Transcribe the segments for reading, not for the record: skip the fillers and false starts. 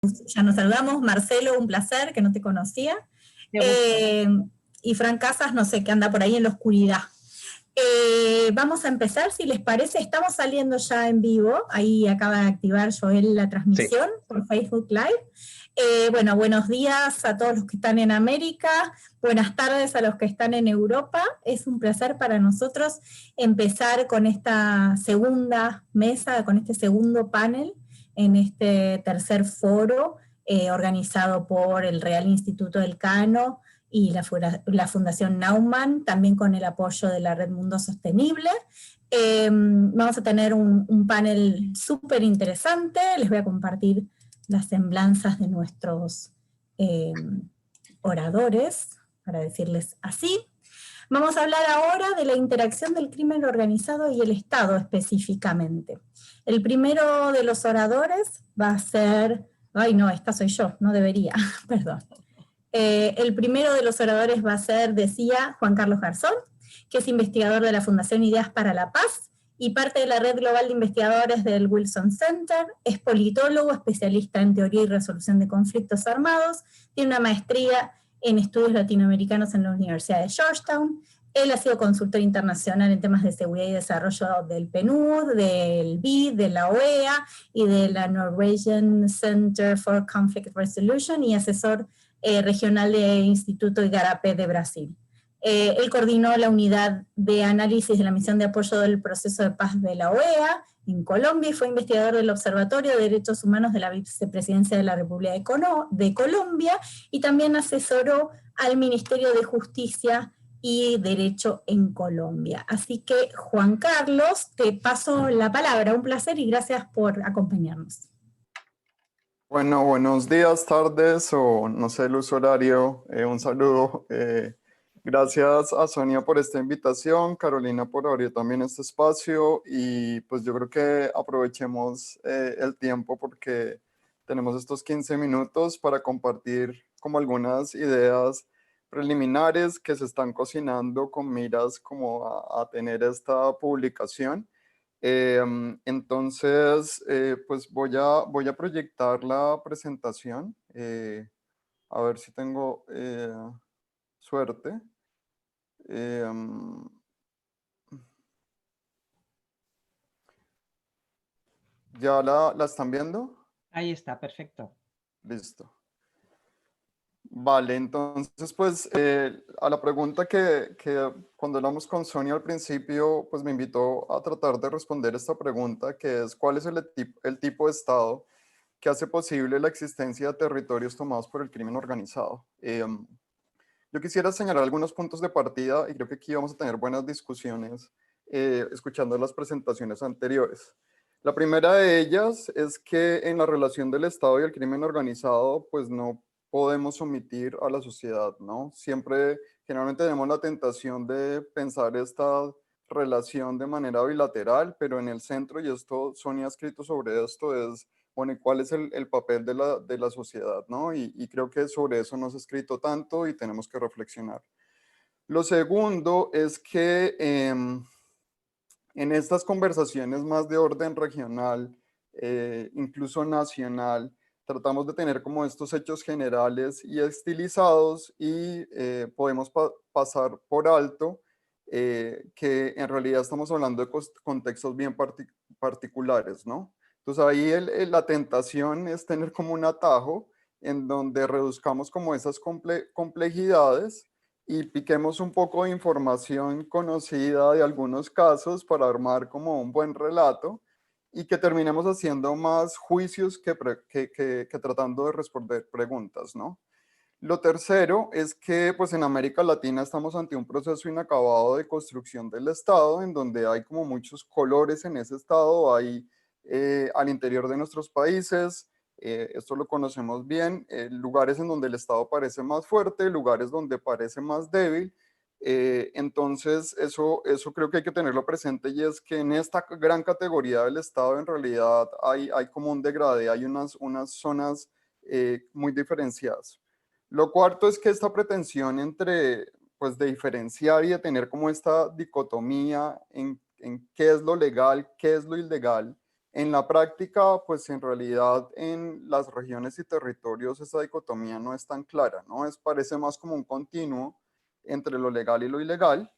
Ya nos saludamos. Marcelo, un placer, que no te conocía. Qué gusto. Y Fran Casas, no sé, que anda por ahí en la oscuridad. Vamos a empezar, si les parece. Estamos saliendo ya en vivo. Ahí acaba de activar Joel la Sí. transmisión por Facebook Live. Bueno, buenos días a todos los que están en América. Buenas tardes a los que están en Europa. Es un placer para nosotros empezar con esta segunda mesa, con este segundo panel, en este tercer foro organizado por el Real Instituto del Cano y la Fundación Naumann, también con el apoyo de la Red Mundo Sostenible. Vamos a tener un panel súper interesante. Les voy a compartir las semblanzas de nuestros oradores, para decirles así. Vamos a hablar ahora de la interacción del crimen organizado y el Estado específicamente. El primero de los oradores va a ser, ay no, esta soy yo, no debería, perdón. El primero de los oradores va a ser, decía, Juan Carlos Garzón, que es investigador de la Fundación Ideas para la Paz y parte de la red global de investigadores del Wilson Center, es politólogo, especialista en teoría y resolución de conflictos armados, tiene una maestría en estudios latinoamericanos en la Universidad de Georgetown. Él ha sido consultor internacional en temas de seguridad y desarrollo del PNUD, del BID, de la OEA y de la Norwegian Center for Conflict Resolution y asesor regional del Instituto Igarapé de Brasil. Él coordinó la unidad de análisis de la misión de apoyo del proceso de paz de la OEA en Colombia y fue investigador del Observatorio de Derechos Humanos de la Vicepresidencia de la República de Colombia y también asesoró al Ministerio de Justicia y Derecho en Colombia. Así que, Juan Carlos, te paso la palabra. Un placer y gracias por acompañarnos. Bueno, buenos días, tardes o no sé el uso horario. Un saludo. Gracias a Sonia por esta invitación, Carolina por abrir también este espacio y pues yo creo que aprovechemos el tiempo porque tenemos estos 15 minutos para compartir como algunas ideas preliminares que se están cocinando con miras como a tener esta publicación. Entonces, pues voy a proyectar la presentación, a ver si tengo suerte. ¿Ya la están viendo? Ahí está, perfecto. Listo. Vale, entonces pues a la pregunta que cuando hablamos con Sonia al principio, pues me invitó a tratar de responder esta pregunta, que es ¿cuál es el tipo de Estado que hace posible la existencia de territorios tomados por el crimen organizado? Yo quisiera señalar algunos puntos de partida y creo que aquí vamos a tener buenas discusiones escuchando las presentaciones anteriores. La primera de ellas es que en la relación del Estado y el crimen organizado, pues no podemos omitir a la sociedad, ¿no? Siempre, generalmente tenemos la tentación de pensar esta relación de manera bilateral, pero en el centro, y esto Sonia ha escrito sobre esto, es, bueno, ¿y cuál es el papel de la sociedad, ¿no? Y creo que sobre eso no se ha escrito tanto y tenemos que reflexionar. Lo segundo es que en estas conversaciones más de orden regional, incluso nacional, tratamos de tener como estos hechos generales y estilizados y podemos pasar por alto que en realidad estamos hablando de contextos bien particulares, ¿no? Entonces ahí la tentación es tener como un atajo en donde reduzcamos como esas complejidades y piquemos un poco de información conocida de algunos casos para armar como un buen relato y que terminemos haciendo más juicios que tratando de responder preguntas, ¿no? Lo tercero es que pues en América Latina estamos ante un proceso inacabado de construcción del Estado, en donde hay como muchos colores en ese Estado, hay al interior de nuestros países, esto lo conocemos bien, lugares en donde el Estado parece más fuerte, lugares donde parece más débil. Entonces eso creo que hay que tenerlo presente y es que en esta gran categoría del Estado en realidad hay como un degradé, hay unas zonas muy diferenciadas. Lo cuarto es que esta pretensión entre, pues, de diferenciar y de tener como esta dicotomía en qué es lo legal, qué es lo ilegal, En la práctica, pues en realidad en las regiones y territorios esa dicotomía no es tan clara, ¿no? Parece más como un continuo entre lo legal y lo ilegal.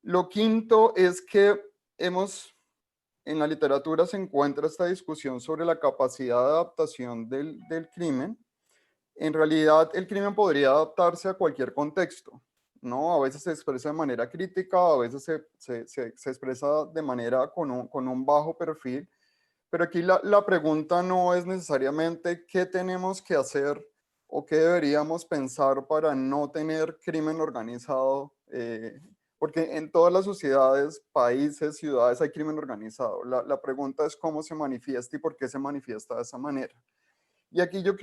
Lo quinto es que en la literatura se encuentra esta discusión sobre la capacidad de adaptación del crimen. En realidad, el crimen podría adaptarse a cualquier contexto, ¿no? A veces se expresa de manera crítica, a veces se expresa de manera con un bajo perfil, pero aquí la pregunta no es necesariamente qué tenemos que hacer o qué deberíamos pensar para no tener crimen organizado, porque en todas las sociedades, países, ciudades hay crimen organizado. La pregunta es cómo se manifiesta y por qué se manifiesta de esa manera. Y aquí yo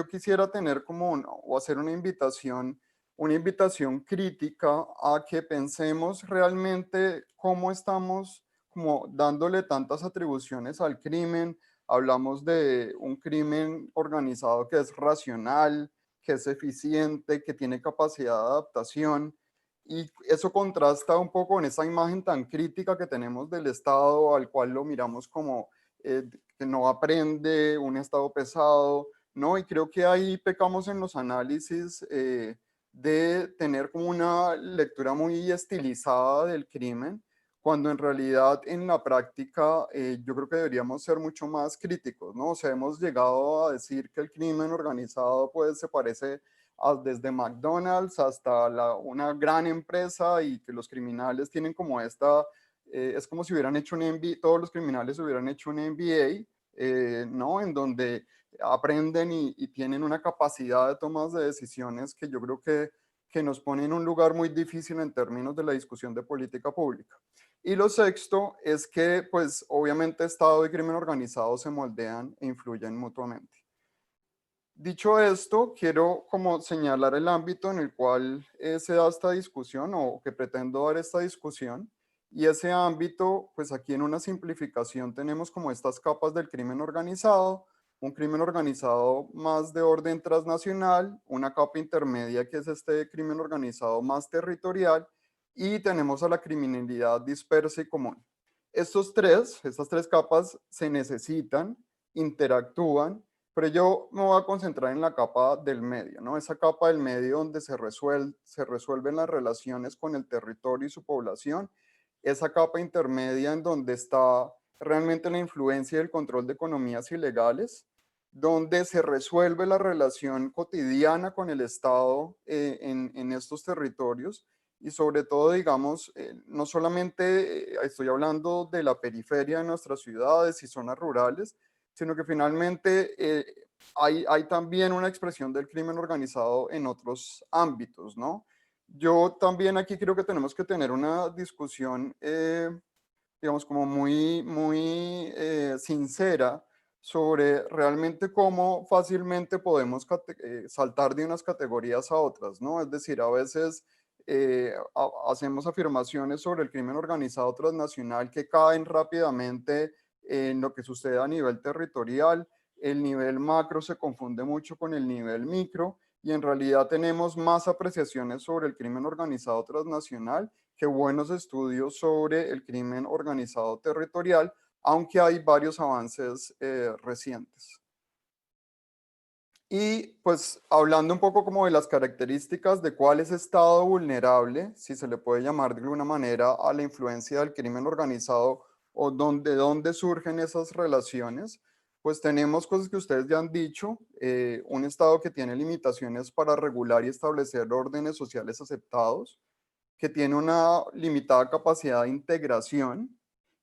quisiera tener o hacer una invitación crítica a que pensemos realmente cómo estamos como dándole tantas atribuciones al crimen. Hablamos de un crimen organizado que es racional, que es eficiente, que tiene capacidad de adaptación. Y eso contrasta un poco con esa imagen tan crítica que tenemos del Estado, al cual lo miramos como que no aprende, un Estado pesado, ¿no? Y creo que ahí pecamos en los análisis de tener como una lectura muy estilizada del crimen, cuando en realidad en la práctica yo creo que deberíamos ser mucho más críticos, ¿no? O sea, hemos llegado a decir que el crimen organizado pues se parece desde McDonald's hasta una gran empresa y que los criminales tienen como es como si hubieran hecho un MBA, todos los criminales hubieran hecho un MBA, ¿no? En donde aprenden y tienen una capacidad de tomas de decisiones que yo creo que nos pone en un lugar muy difícil en términos de la discusión de política pública. Y lo sexto es que, pues, obviamente Estado y crimen organizado se moldean e influyen mutuamente. Dicho esto, quiero como señalar el ámbito en el cual se da esta discusión o que pretendo dar esta discusión. Y ese ámbito, pues aquí en una simplificación tenemos como estas capas del crimen organizado, un crimen organizado más de orden transnacional, una capa intermedia que es este crimen organizado más territorial y tenemos a la criminalidad dispersa y común. Estas tres capas se necesitan, interactúan, pero yo me voy a concentrar en la capa del medio, ¿no? Esa capa del medio donde se resuelven las relaciones con el territorio y su población, esa capa intermedia en donde está realmente la influencia y el control de economías ilegales, donde se resuelve la relación cotidiana con el Estado en estos territorios y sobre todo, digamos, no solamente estoy hablando de la periferia de nuestras ciudades y zonas rurales, sino que finalmente hay también una expresión del crimen organizado en otros ámbitos, ¿no? Yo también aquí creo que tenemos que tener una discusión, digamos, como muy sincera sobre realmente cómo fácilmente podemos saltar de unas categorías a otras, ¿no? Es decir, a veces hacemos afirmaciones sobre el crimen organizado transnacional que caen rápidamente en lo que sucede a nivel territorial. El nivel macro se confunde mucho con el nivel micro y en realidad tenemos más apreciaciones sobre el crimen organizado transnacional que buenos estudios sobre el crimen organizado territorial, aunque hay varios avances recientes. Y pues hablando un poco como de las características de cuál es estado vulnerable, si se le puede llamar de alguna manera a la influencia del crimen organizado o de dónde surgen esas relaciones, pues tenemos cosas que ustedes ya han dicho, un estado que tiene limitaciones para regular y establecer órdenes sociales aceptados, que tiene una limitada capacidad de integración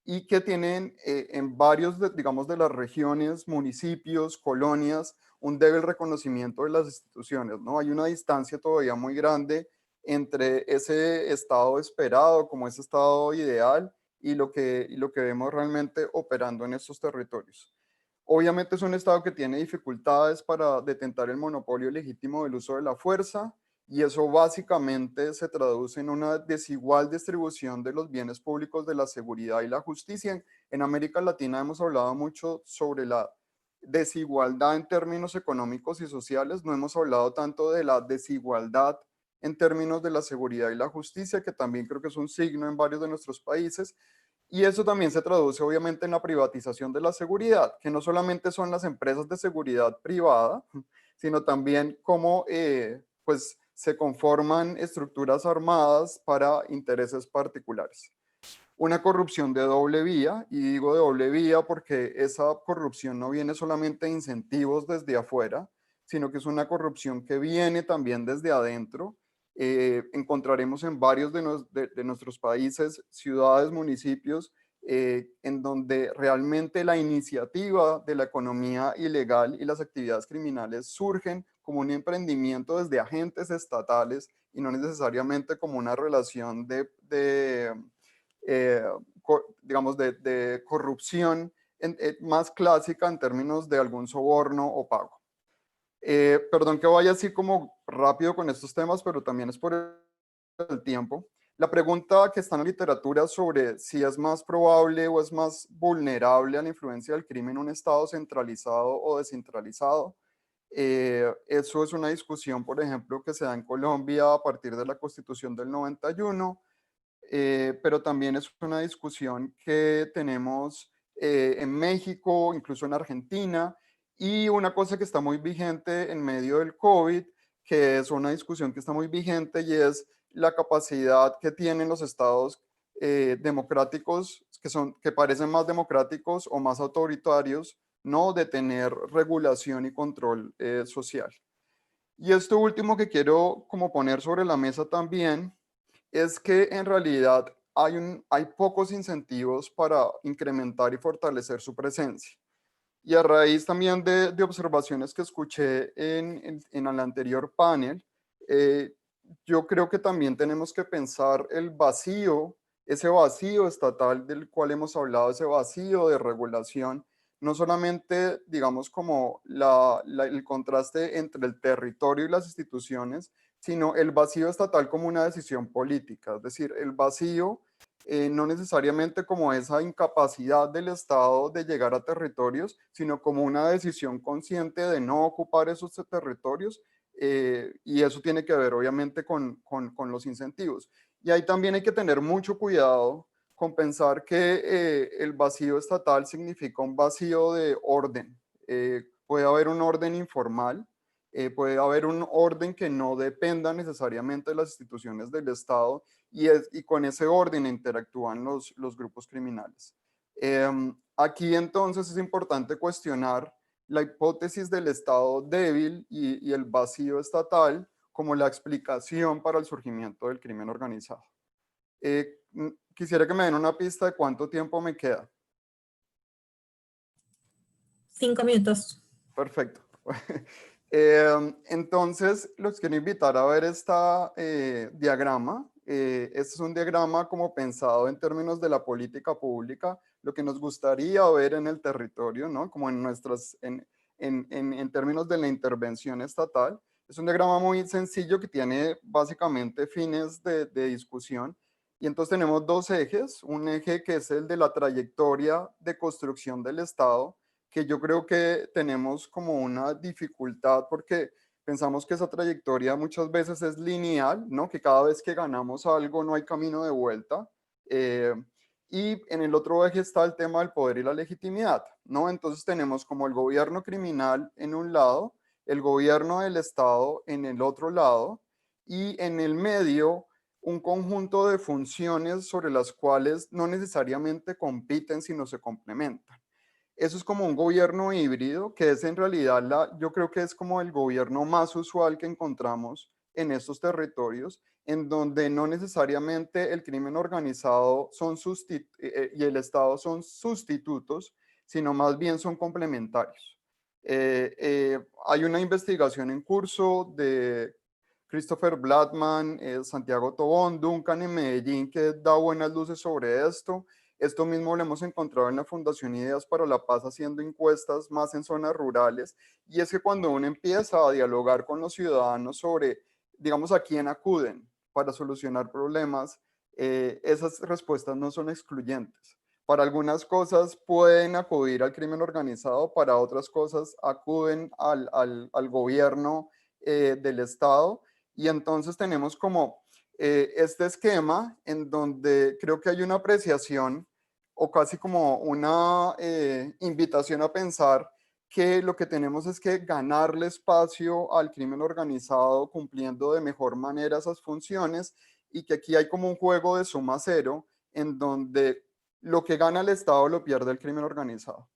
y que tienen en varios, digamos, de las regiones, municipios, colonias, un débil reconocimiento de las instituciones, ¿no? Hay una distancia todavía muy grande entre ese estado esperado, como ese estado ideal, y lo que vemos realmente operando en estos territorios. Obviamente es un estado que tiene dificultades para detentar el monopolio legítimo del uso de la fuerza, y eso básicamente se traduce en una desigual distribución de los bienes públicos de la seguridad y la justicia. En América Latina hemos hablado mucho sobre la desigualdad en términos económicos y sociales, no hemos hablado tanto de la desigualdad en términos de la seguridad y la justicia, que también creo que es un signo en varios de nuestros países. Y eso también se traduce obviamente en la privatización de la seguridad, que no solamente son las empresas de seguridad privada, sino también cómo pues, se conforman estructuras armadas para intereses particulares. Una corrupción de doble vía, y digo de doble vía porque esa corrupción no viene solamente de incentivos desde afuera, sino que es una corrupción que viene también desde adentro. Encontraremos en varios de nuestros países, ciudades, municipios, en donde realmente la iniciativa de la economía ilegal y las actividades criminales surgen como un emprendimiento desde agentes estatales y no necesariamente como una relación eh, digamos, de corrupción más clásica en términos de algún soborno o pago. Perdón que vaya así como rápido con estos temas, pero también es por el tiempo. La pregunta que está en la literatura sobre si es más probable o es más vulnerable a la influencia del crimen un Estado centralizado o descentralizado, eso es una discusión, por ejemplo, que se da en Colombia a partir de la Constitución del 91, pero también es una discusión que tenemos en México, incluso en Argentina, y una cosa que está muy vigente en medio del COVID, que es una discusión que está muy vigente y es la capacidad que tienen los estados democráticos, que parecen más democráticos o más autoritarios, ¿no? De tener regulación y control social. Y esto último que quiero como poner sobre la mesa también es que en realidad hay pocos incentivos para incrementar y fortalecer su presencia. Y a raíz también de observaciones que escuché en el anterior panel, eh, yo creo que también tenemos que pensar el vacío, ese vacío estatal del cual hemos hablado, ese vacío de regulación, no solamente, digamos, como el contraste entre el territorio y las instituciones, sino el vacío estatal como una decisión política, es decir, el vacío no necesariamente como esa incapacidad del Estado de llegar a territorios, sino como una decisión consciente de no ocupar esos territorios, y eso tiene que ver obviamente con los incentivos. Y ahí también hay que tener mucho cuidado con pensar que el vacío estatal significa un vacío de orden. Puede haber un orden informal, puede haber un orden que no dependa necesariamente de las instituciones del Estado, y con ese orden interactúan los grupos criminales. Aquí entonces es importante cuestionar la hipótesis del Estado débil y el vacío estatal como la explicación para el surgimiento del crimen organizado. Quisiera que me den una pista de cuánto tiempo me queda. 5 minutos. Perfecto. Entonces, los quiero invitar a ver este diagrama. Este es un diagrama como pensado en términos de la política pública, lo que nos gustaría ver en el territorio, ¿no? Como en términos de la intervención estatal. Es un diagrama muy sencillo que tiene básicamente fines de discusión. Y entonces tenemos dos ejes, un eje que es el de la trayectoria de construcción del Estado, que yo creo que tenemos como una dificultad porque pensamos que esa trayectoria muchas veces es lineal, ¿no? Que cada vez que ganamos algo no hay camino de vuelta. Y en el otro eje está el tema del poder y la legitimidad, ¿no? Entonces tenemos como el gobierno criminal en un lado, el gobierno del Estado en el otro lado, y en el medio un conjunto de funciones sobre las cuales no necesariamente compiten, sino se complementan. Eso es como un gobierno híbrido, que es en realidad, yo creo que es como el gobierno más usual que encontramos en estos territorios, en donde no necesariamente el crimen organizado y el Estado son sustitutos, sino más bien son complementarios. Hay una investigación en curso de Christopher Blattman, Santiago Tobón, Duncan en Medellín, que da buenas luces sobre esto. Esto mismo lo hemos encontrado en la Fundación Ideas para la Paz haciendo encuestas más en zonas rurales, y es que cuando uno empieza a dialogar con los ciudadanos sobre, digamos, a quién acuden para solucionar problemas, esas respuestas no son excluyentes. Para algunas cosas pueden acudir al crimen organizado, para otras cosas acuden al gobierno del Estado, y entonces tenemos como este esquema en donde creo que hay una apreciación o casi como una invitación a pensar que lo que tenemos es que ganarle espacio al crimen organizado cumpliendo de mejor manera esas funciones y que aquí hay como un juego de suma cero en donde lo que gana el Estado lo pierde el crimen organizado.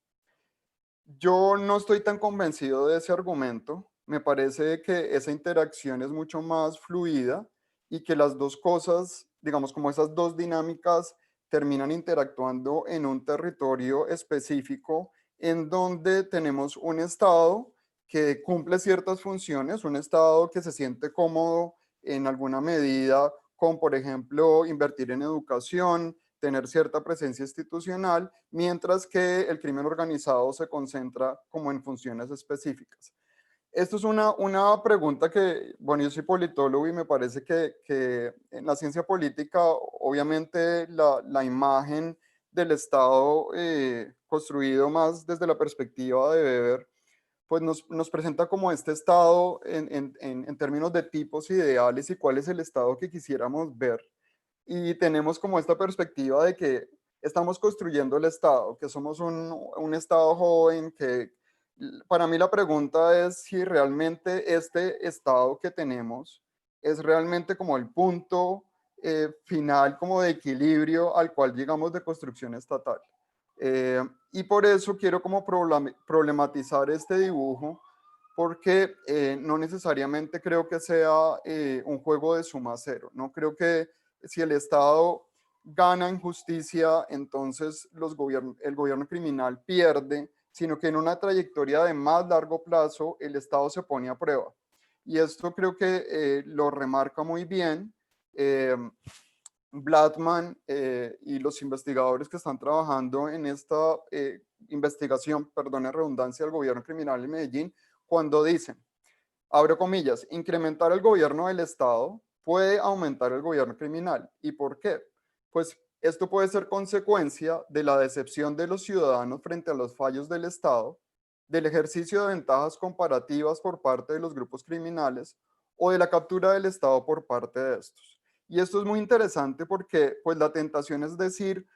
Yo no estoy tan convencido de ese argumento. Me parece que esa interacción es mucho más fluida y que las dos cosas, digamos, como esas dos dinámicas terminan interactuando en un territorio específico en donde tenemos un Estado que cumple ciertas funciones, un Estado que se siente cómodo en alguna medida con, por ejemplo, invertir en educación, tener cierta presencia institucional, mientras que el crimen organizado se concentra como en funciones específicas. Esto es una pregunta que, bueno, yo soy politólogo y me parece que en la ciencia política, obviamente la imagen del Estado construido más desde la perspectiva de Weber, pues nos presenta como este Estado en términos de tipos ideales y cuál es el Estado que quisiéramos ver. Y tenemos como esta perspectiva de que estamos construyendo el Estado, que somos un Estado joven, que para mí la pregunta es si realmente este Estado que tenemos es realmente como el punto final como de equilibrio al cual llegamos de construcción estatal. Y por eso quiero como problematizar este dibujo, porque no necesariamente creo que sea un juego de suma cero. No creo que si el Estado gana en justicia, entonces el gobierno criminal pierde, sino que en una trayectoria de más largo plazo el Estado se pone a prueba. Y esto creo que lo remarca muy bien Blattman y los investigadores que están trabajando en esta investigación, perdón la redundancia, del gobierno criminal en Medellín, cuando dicen, abro comillas, incrementar el gobierno del Estado puede aumentar el gobierno criminal. ¿Y por qué? Pues esto puede ser consecuencia de la decepción de los ciudadanos frente a los fallos del Estado, del ejercicio de ventajas comparativas por parte de los grupos criminales o de la captura del Estado por parte de estos. Y esto es muy interesante porque pues la tentación es decir,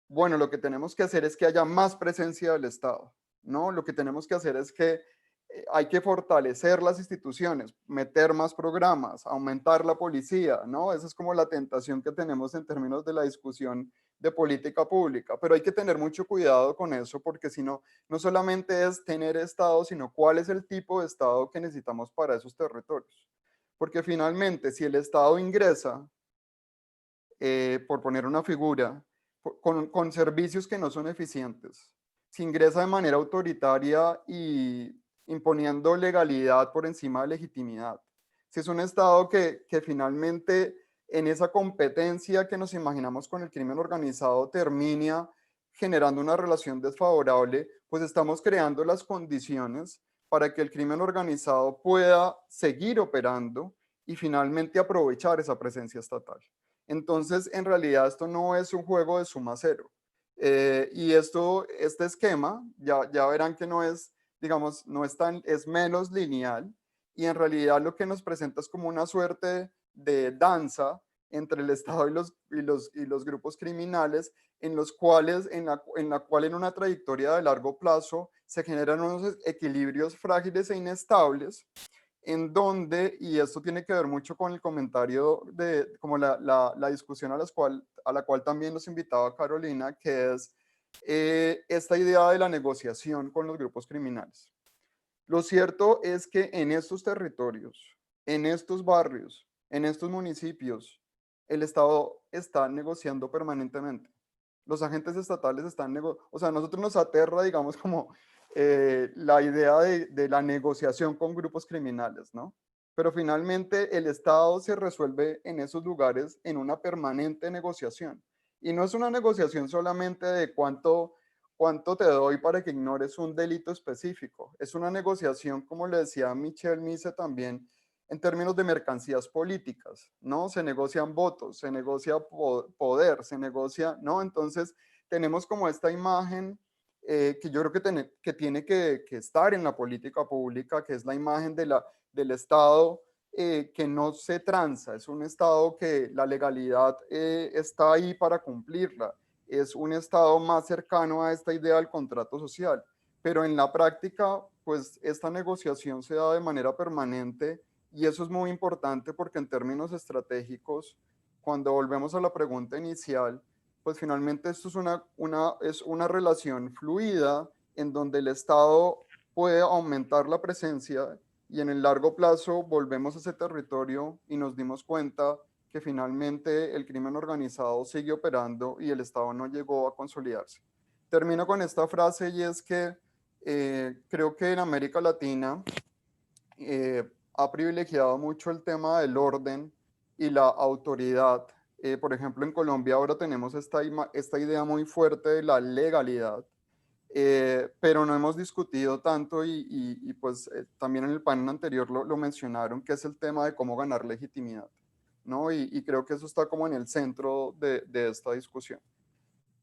bueno, lo que tenemos que hacer es que haya más presencia del Estado, ¿no? Lo que tenemos que hacer es que hay que fortalecer las instituciones, meter más programas, aumentar la policía, ¿no? Esa es como la tentación que tenemos en términos de la discusión de política pública, pero hay que tener mucho cuidado con eso porque si no, no solamente es tener Estado, sino cuál es el tipo de Estado que necesitamos para esos territorios. Porque finalmente, si el Estado ingresa, por poner una figura, con servicios que no son eficientes, si ingresa de manera autoritaria y imponiendo legalidad por encima de legitimidad, si es un Estado que finalmente en esa competencia que nos imaginamos con el crimen organizado termina generando una relación desfavorable, pues estamos creando las condiciones para que el crimen organizado pueda seguir operando y finalmente aprovechar esa presencia estatal. Entonces, en realidad, esto no es un juego de suma cero. Y este esquema, ya verán que no es, digamos, no es tan, es menos lineal y en realidad lo que nos presenta es como una suerte de danza entre el Estado y los grupos criminales en los cuales, en la cual en una trayectoria de largo plazo se generan unos equilibrios frágiles e inestables en donde, y esto tiene que ver mucho con el comentario de como la discusión a la cual también nos invitaba Carolina, que es esta idea de la negociación con los grupos criminales. Lo cierto es que en estos territorios, en estos barrios, en estos municipios, el Estado está negociando permanentemente. Los agentes estatales están negociando, o sea, a nosotros nos aterra, digamos, como la idea de la negociación con grupos criminales, ¿no? Pero finalmente el Estado se resuelve en esos lugares en una permanente negociación. Y no es una negociación solamente de cuánto te doy para que ignores un delito específico. Es una negociación, como le decía Michel Mise también, en términos de mercancías políticas, ¿no? Se negocian votos, se negocia poder, se negocia, ¿no? Entonces, tenemos como esta imagen que yo creo que tiene que estar en la política pública, que es la imagen del Estado que no se tranza, es un Estado que la legalidad está ahí para cumplirla. es un Estado más cercano a esta idea del contrato social, pero en la práctica, pues esta negociación se da de manera permanente y eso es muy importante porque en términos estratégicos, cuando volvemos a la pregunta inicial, pues finalmente esto es una relación fluida en donde el Estado puede aumentar la presencia y en el largo plazo volvemos a ese territorio y nos dimos cuenta que finalmente el crimen organizado sigue operando y el Estado no llegó a consolidarse. Termino con esta frase y es que creo que en América Latina ha privilegiado mucho el tema del orden y la autoridad. Por ejemplo, en Colombia ahora tenemos esta idea muy fuerte de la legalidad, pero no hemos discutido tanto y pues también en el panel anterior lo mencionaron, que es el tema de cómo ganar legitimidad, ¿no? Y creo que eso está como en el centro de esta discusión.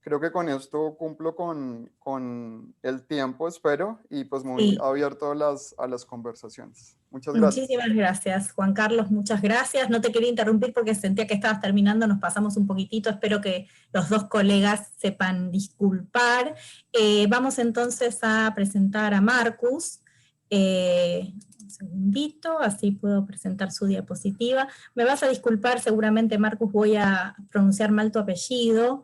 Creo que con esto cumplo con el tiempo, espero, y pues muy Sí. abierto a las conversaciones. Muchas gracias. Muchísimas gracias, Juan Carlos, muchas gracias. No te quería interrumpir porque sentía que estabas terminando, nos pasamos un poquitito, espero que los dos colegas sepan disculpar. Vamos entonces a presentar a Marcus. Un segundito, así puedo presentar su diapositiva. Me vas a disculpar, seguramente, Marcus, voy a pronunciar mal tu apellido.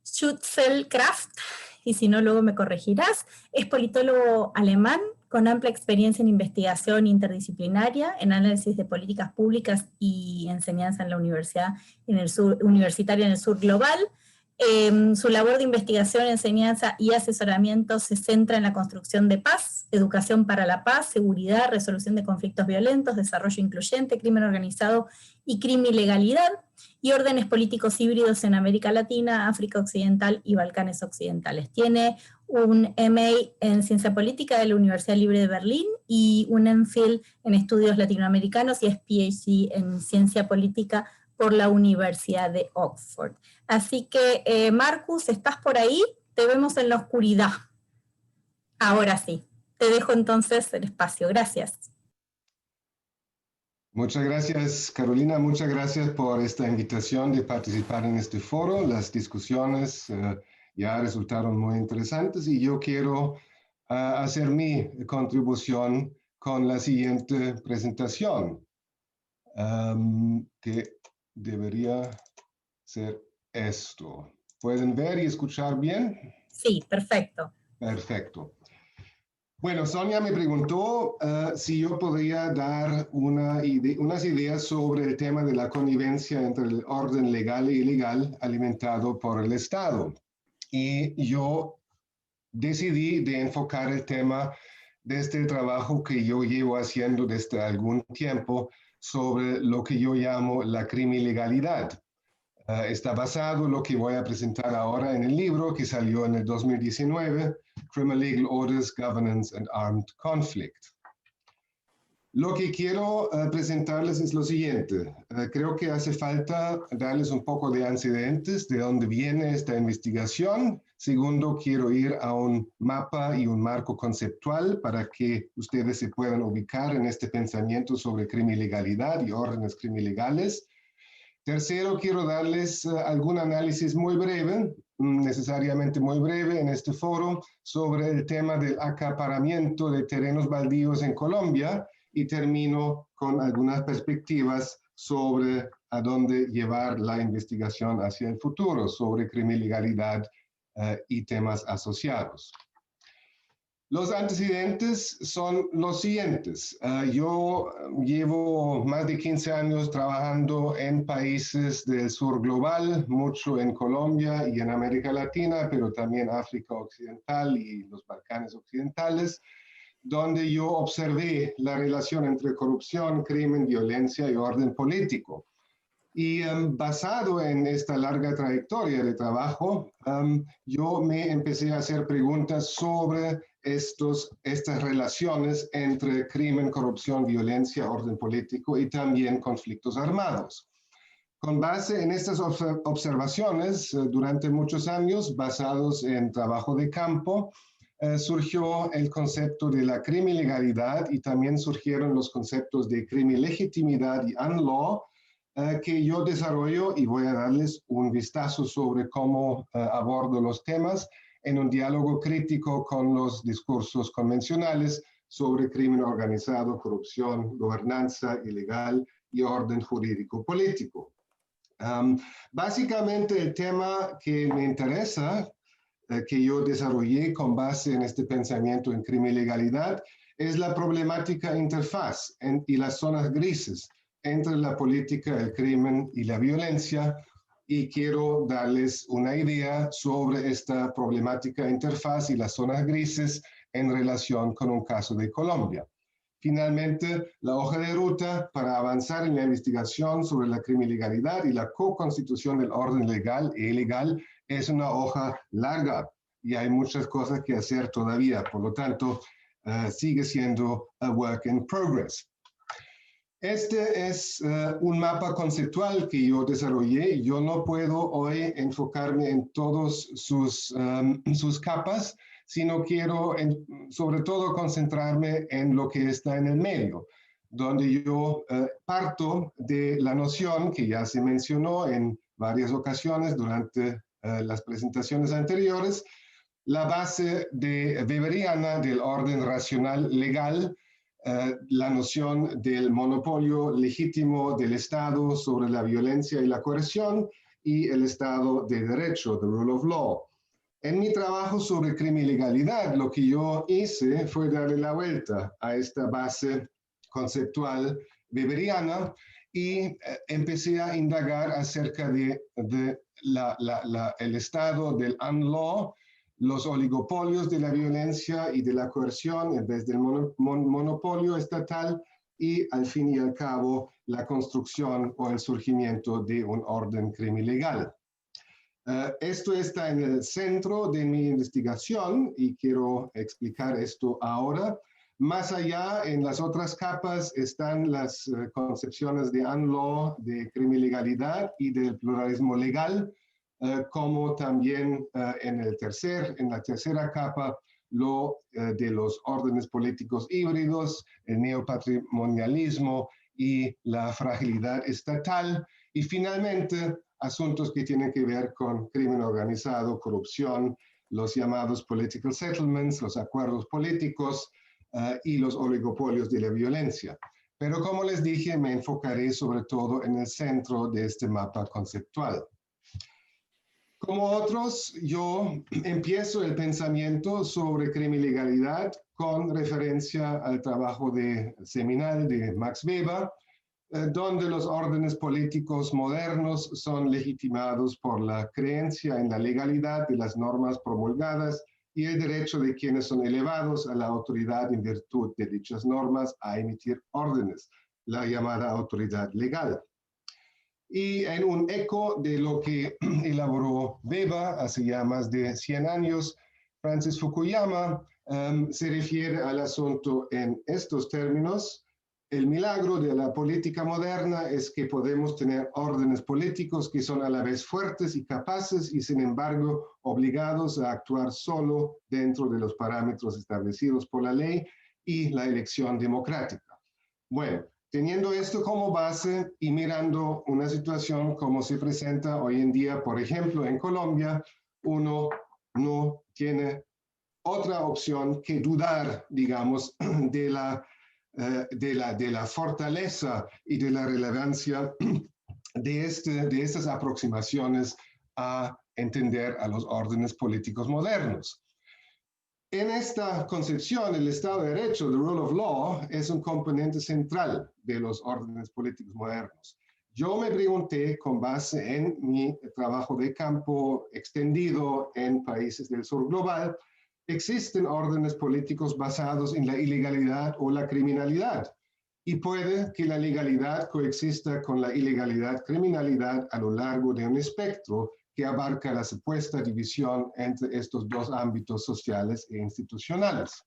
Schützelkraft, y si no luego me corregirás, es politólogo alemán con amplia experiencia en investigación interdisciplinaria, en análisis de políticas públicas y enseñanza en la universitaria en el sur global. Su labor de investigación, enseñanza y asesoramiento se centra en la construcción de paz, educación para la paz, seguridad, resolución de conflictos violentos, desarrollo incluyente, crimen organizado y crimilegalidad, y órdenes políticos híbridos en América Latina, África Occidental y Balcanes Occidentales. Tiene un MA en Ciencia Política de la Universidad Libre de Berlín y un MPhil en Estudios Latinoamericanos y es PhD en Ciencia Política por la Universidad de Oxford. Así que, Marcus, ¿estás por ahí? Te vemos en la oscuridad. Ahora sí. Te dejo entonces el espacio. Gracias. Muchas gracias, Carolina. Muchas gracias por esta invitación de participar en este foro. Las discusiones ya resultaron muy interesantes y yo quiero hacer mi contribución con la siguiente presentación, que debería ser esto. ¿Pueden ver y escuchar bien? Sí, perfecto. Perfecto. Bueno, Sonia me preguntó si yo podría dar unas ideas sobre el tema de la connivencia entre el orden legal e ilegal alimentado por el Estado. Y yo decidí de enfocar el tema desde el trabajo que yo llevo haciendo desde algún tiempo sobre lo que yo llamo la crimilegalidad. Está basado en lo que voy a presentar ahora en el libro que salió en el 2019, Criminal Legal Orders, Governance and Armed Conflict. Lo que quiero presentarles es lo siguiente. Creo que hace falta darles un poco de antecedentes de dónde viene esta investigación. Segundo, quiero ir a un mapa y un marco conceptual para que ustedes se puedan ubicar en este pensamiento sobre crimilegalidad y órdenes crimilegales. Tercero, quiero darles algún análisis muy breve, necesariamente muy breve en este foro, sobre el tema del acaparamiento de terrenos baldíos en Colombia y termino con algunas perspectivas sobre a dónde llevar la investigación hacia el futuro sobre criminalidad y temas asociados. Los antecedentes son los siguientes. Yo llevo más de 15 años trabajando en países del sur global, mucho en Colombia y en América Latina, pero también África Occidental y los Balcanes Occidentales, donde yo observé la relación entre corrupción, crimen, violencia y orden político. Y basado en esta larga trayectoria de trabajo, yo me empecé a hacer preguntas sobre estas relaciones entre crimen, corrupción, violencia, orden político y también conflictos armados. Con base en estas observaciones, durante muchos años, basados en trabajo de campo, surgió el concepto de la crimilegalidad y también surgieron los conceptos de crimilegitimidad y unlaw, que yo desarrollo y voy a darles un vistazo sobre cómo abordo los temas en un diálogo crítico con los discursos convencionales sobre crimen organizado, corrupción, gobernanza ilegal y orden jurídico político. Básicamente el tema que me interesa, que yo desarrollé con base en este pensamiento en crimen y legalidad, es la problemática interfaz y las zonas grises entre la política, el crimen y la violencia, y quiero darles una idea sobre esta problemática interfaz y las zonas grises en relación con un caso de Colombia. Finalmente, la hoja de ruta para avanzar en la investigación sobre la criminalidad y la co-constitución del orden legal e ilegal es una hoja larga y hay muchas cosas que hacer todavía. Por lo tanto, sigue siendo a work in progress. Este es un mapa conceptual que yo desarrollé. Yo no puedo hoy enfocarme en todas sus capas, sino quiero sobre todo concentrarme en lo que está en el medio, donde yo parto de la noción que ya se mencionó en varias ocasiones durante las presentaciones anteriores, la base weberiana del orden racional legal, la noción del monopolio legítimo del Estado sobre la violencia y la coerción y el Estado de Derecho, the rule of law. En mi trabajo sobre criminalidad, lo que yo hice fue darle la vuelta a esta base conceptual weberiana y empecé a indagar acerca de el estado del unlaw, los oligopolios de la violencia y de la coerción en vez del monopolio estatal y al fin y al cabo la construcción o el surgimiento de un orden criminal. Esto está en el centro de mi investigación y quiero explicar esto ahora. Más allá, en las otras capas, están las concepciones de unlaw, de criminalidad y del pluralismo legal, como también en la tercera capa, de los órdenes políticos híbridos, el neopatrimonialismo y la fragilidad estatal. Y finalmente, asuntos que tienen que ver con crimen organizado, corrupción, los llamados political settlements, los acuerdos políticos y los oligopolios de la violencia. Pero como les dije, me enfocaré sobre todo en el centro de este mapa conceptual. Como otros, yo empiezo el pensamiento sobre criminalidad con referencia al trabajo seminal de Max Weber, donde los órdenes políticos modernos son legitimados por la creencia en la legalidad de las normas promulgadas y el derecho de quienes son elevados a la autoridad en virtud de dichas normas a emitir órdenes, la llamada autoridad legal. Y en un eco de lo que elaboró Weber hace ya más de 100 años, Francis Fukuyama se refiere al asunto en estos términos. El milagro de la política moderna es que podemos tener órdenes políticos que son a la vez fuertes y capaces y sin embargo obligados a actuar solo dentro de los parámetros establecidos por la ley y la elección democrática. Bueno, teniendo esto como base y mirando una situación como se presenta hoy en día, por ejemplo, en Colombia, uno no tiene otra opción que dudar, digamos, de la fortaleza y de la relevancia de estas aproximaciones a entender a los órdenes políticos modernos. En esta concepción, el Estado de Derecho, the rule of law, es un componente central de los órdenes políticos modernos. Yo me pregunté, con base en mi trabajo de campo extendido en países del sur global, ¿existen órdenes políticos basados en la ilegalidad o la criminalidad? Y puede que la legalidad coexista con la ilegalidad, criminalidad a lo largo de un espectro que abarca la supuesta división entre estos dos ámbitos sociales e institucionales.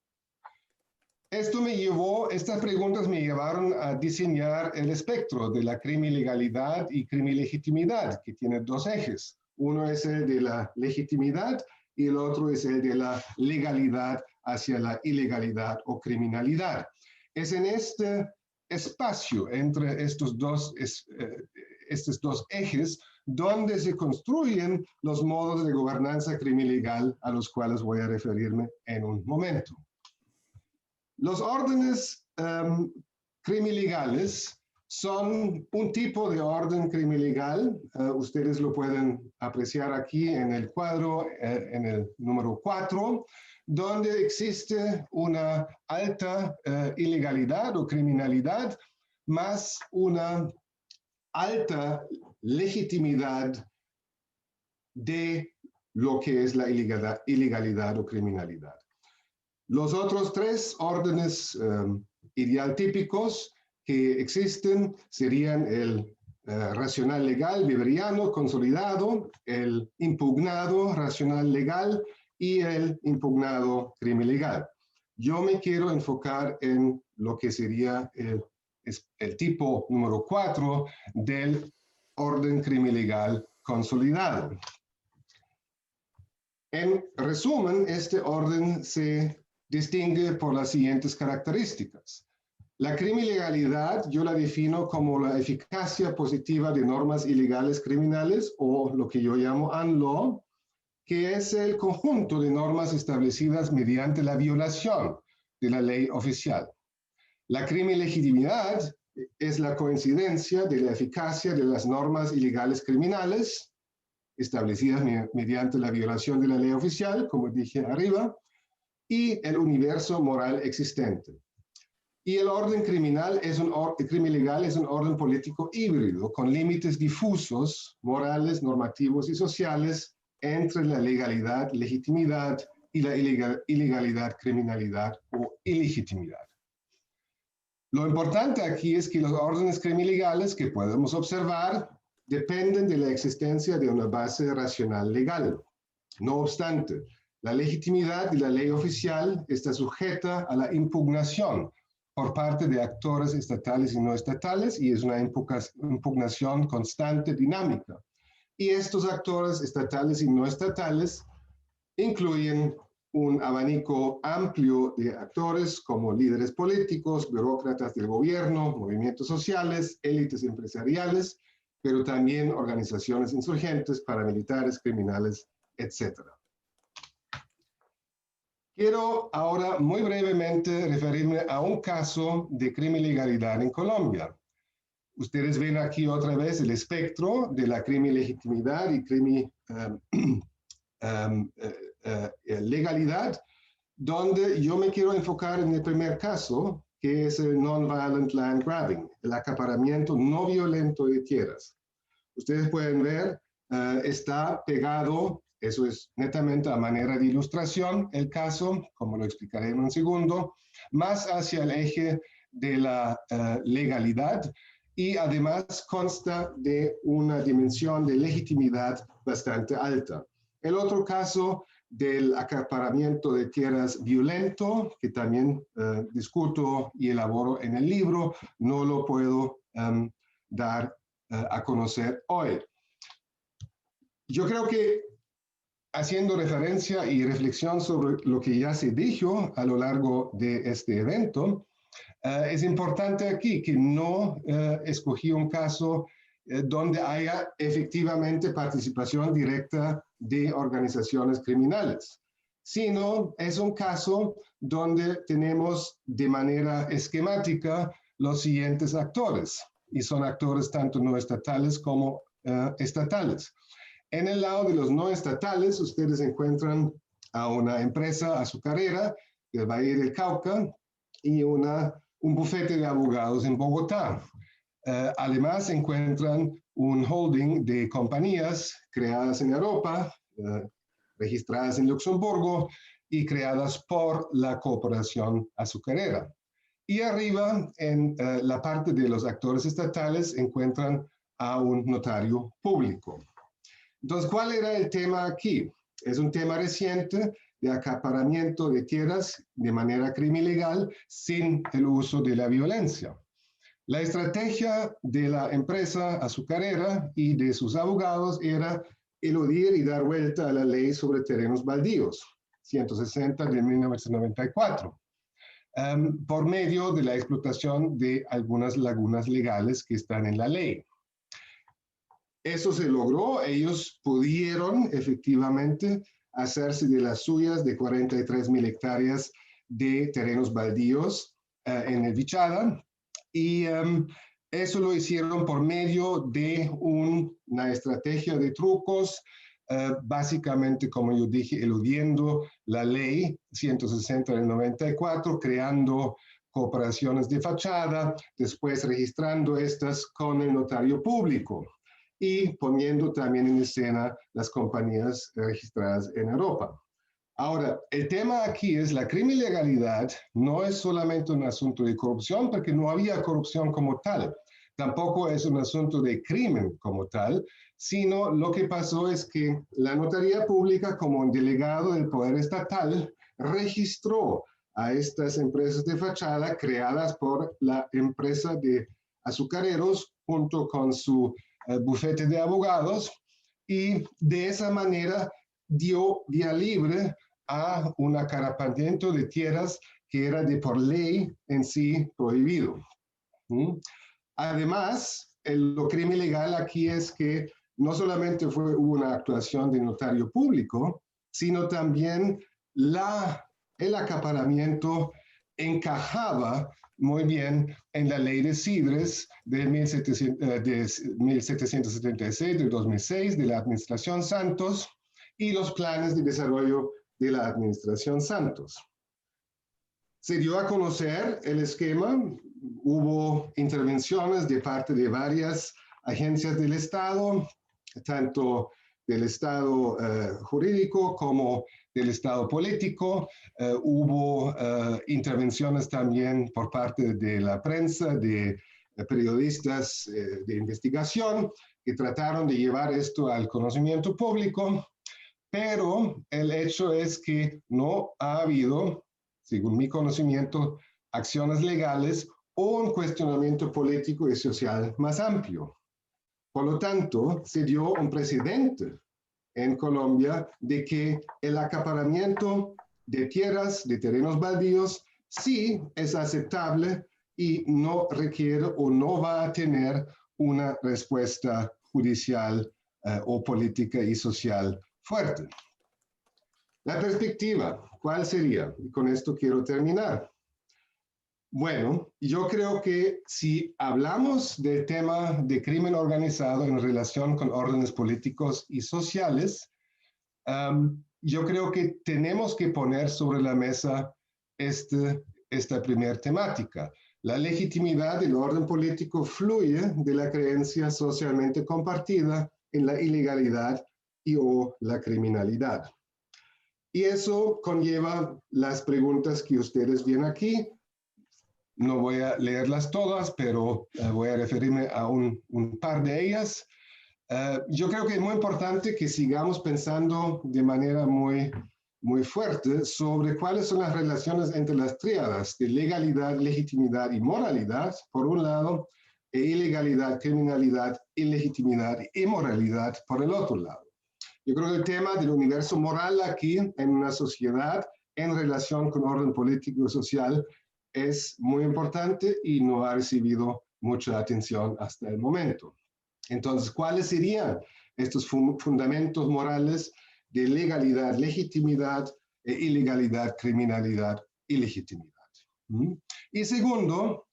Estas preguntas me llevaron a diseñar el espectro de la criminalidad y criminlegitimidad, que tiene dos ejes. Uno es el de la legitimidad y el otro es el de la legalidad hacia la ilegalidad o criminalidad. Es en este espacio entre estos dos estos dos ejes donde se construyen los modos de gobernanza crimilegal a los cuales voy a referirme en un momento. Los órdenes crimilegales son un tipo de orden crimilegal. Ustedes lo pueden apreciar aquí en el cuadro, en el número 4, donde existe una alta ilegalidad o criminalidad, más una alta legitimidad de lo que es la ilegalidad o criminalidad. Los otros tres órdenes idealtípicos que existen serían el racional legal weberiano consolidado, el impugnado racional legal y el impugnado crimilegal. Yo me quiero enfocar en lo que sería el tipo número 4 del orden crimilegal consolidado. En resumen, este orden se distingue por las siguientes características. La crimilegalidad yo la defino como la eficacia positiva de normas ilegales criminales, o lo que yo llamo UNLAW, que es el conjunto de normas establecidas mediante la violación de la ley oficial. La crimilegitimidad es la coincidencia de la eficacia de las normas ilegales criminales establecidas mediante la violación de la ley oficial, como dije arriba, y el universo moral existente. Y el orden crimilegal es un orden político híbrido, con límites difusos, morales, normativos y sociales, entre la legalidad, legitimidad y la ilegalidad, criminalidad o ilegitimidad. Lo importante aquí es que los órdenes crimilegales que podemos observar dependen de la existencia de una base racional legal. No obstante, la legitimidad de la ley oficial está sujeta a la impugnación por parte de actores estatales y no estatales, y es una impugnación constante, dinámica. Y estos actores estatales y no estatales incluyen un abanico amplio de actores como líderes políticos, burócratas del gobierno, movimientos sociales, élites empresariales, pero también organizaciones insurgentes, paramilitares, criminales, etc. Quiero ahora muy brevemente referirme a un caso de crimilegalidad en Colombia. Ustedes ven aquí otra vez el espectro de la crimilegitimidad y legalidad, donde yo me quiero enfocar en el primer caso, que es el non-violent land grabbing, el acaparamiento no violento de tierras. Ustedes pueden ver, está pegado, eso es netamente a manera de ilustración, el caso, como lo explicaré en un segundo, más hacia el eje de la legalidad, y además consta de una dimensión de legitimidad bastante alta. El otro caso del acaparamiento de tierras violento, que también discuto y elaboro en el libro, no lo puedo dar a conocer hoy. Yo creo que haciendo referencia y reflexión sobre lo que ya se dijo a lo largo de este evento, es importante aquí que no escogí un caso donde haya efectivamente participación directa de organizaciones criminales, sino es un caso donde tenemos de manera esquemática los siguientes actores, y son actores tanto no estatales como estatales. En el lado de los no estatales, ustedes encuentran a una empresa azucarera del Valle del Cauca y un bufete de abogados en Bogotá. Además, encuentran un holding de compañías creadas en Europa, registradas en Luxemburgo y creadas por la Cooperación Azucarera. Y arriba, en la parte de los actores estatales, encuentran a un notario público. Entonces, ¿cuál era el tema aquí? Es un tema reciente de acaparamiento de tierras de manera crimilegal sin el uso de la violencia. La estrategia de la empresa azucarera y de sus abogados era eludir y dar vuelta a la ley sobre terrenos baldíos, 160 de 1994, por medio de la explotación de algunas lagunas legales que están en la ley. Eso se logró, ellos pudieron efectivamente hacerse de las suyas de 43.000 hectáreas de terrenos baldíos en el Vichada, y eso lo hicieron por medio de una estrategia de trucos, básicamente, como yo dije, eludiendo la ley 160 del 94, creando cooperaciones de fachada, después registrando estas con el notario público y poniendo también en escena las compañías registradas en Europa. Ahora, el tema aquí es la criminalidad, no es solamente un asunto de corrupción, porque no había corrupción como tal. Tampoco es un asunto de crimen como tal, sino lo que pasó es que la notaría pública, como un delegado del poder estatal, registró a estas empresas de fachada creadas por la empresa de azucareros junto con su bufete de abogados, y de esa manera dio vía libre a un acaparamiento de tierras que era de por ley en sí prohibido. Además, lo crimen legal aquí es que no solamente hubo una actuación de notario público, sino también el acaparamiento encajaba muy bien en la ley de Sidres de 1776, de 2006, de la administración Santos, y los planes de desarrollo de la administración Santos. Se dio a conocer el esquema, hubo intervenciones de parte de varias agencias del Estado, tanto del Estado jurídico como del Estado político. Hubo intervenciones también por parte de la prensa, de periodistas de investigación, que trataron de llevar esto al conocimiento público, pero el hecho es que no ha habido, según mi conocimiento, acciones legales o un cuestionamiento político y social más amplio. Por lo tanto, se dio un precedente en Colombia de que el acaparamiento de tierras, de terrenos baldíos, sí es aceptable y no requiere o no va a tener una respuesta judicial o política y social fuerte. La perspectiva, ¿cuál sería? Y con esto quiero terminar. Bueno, yo creo que si hablamos del tema de crimen organizado en relación con órdenes políticos y sociales, yo creo que tenemos que poner sobre la mesa esta primera temática. La legitimidad del orden político fluye de la creencia socialmente compartida en la ilegalidad o la criminalidad. Y eso conlleva las preguntas que ustedes ven aquí. No voy a leerlas todas, pero voy a referirme a un par de ellas. Yo creo que es muy importante que sigamos pensando de manera muy fuerte sobre cuáles son las relaciones entre las tríadas de legalidad, legitimidad y moralidad, por un lado, e ilegalidad, criminalidad, ilegitimidad y inmoralidad, por el otro lado. Yo creo que el tema del universo moral aquí, en una sociedad, en relación con orden político y social, es muy importante y no ha recibido mucha atención hasta el momento. Entonces, ¿cuáles serían estos fundamentos morales de legalidad, legitimidad, ilegalidad, criminalidad y legitimidad? Y segundo,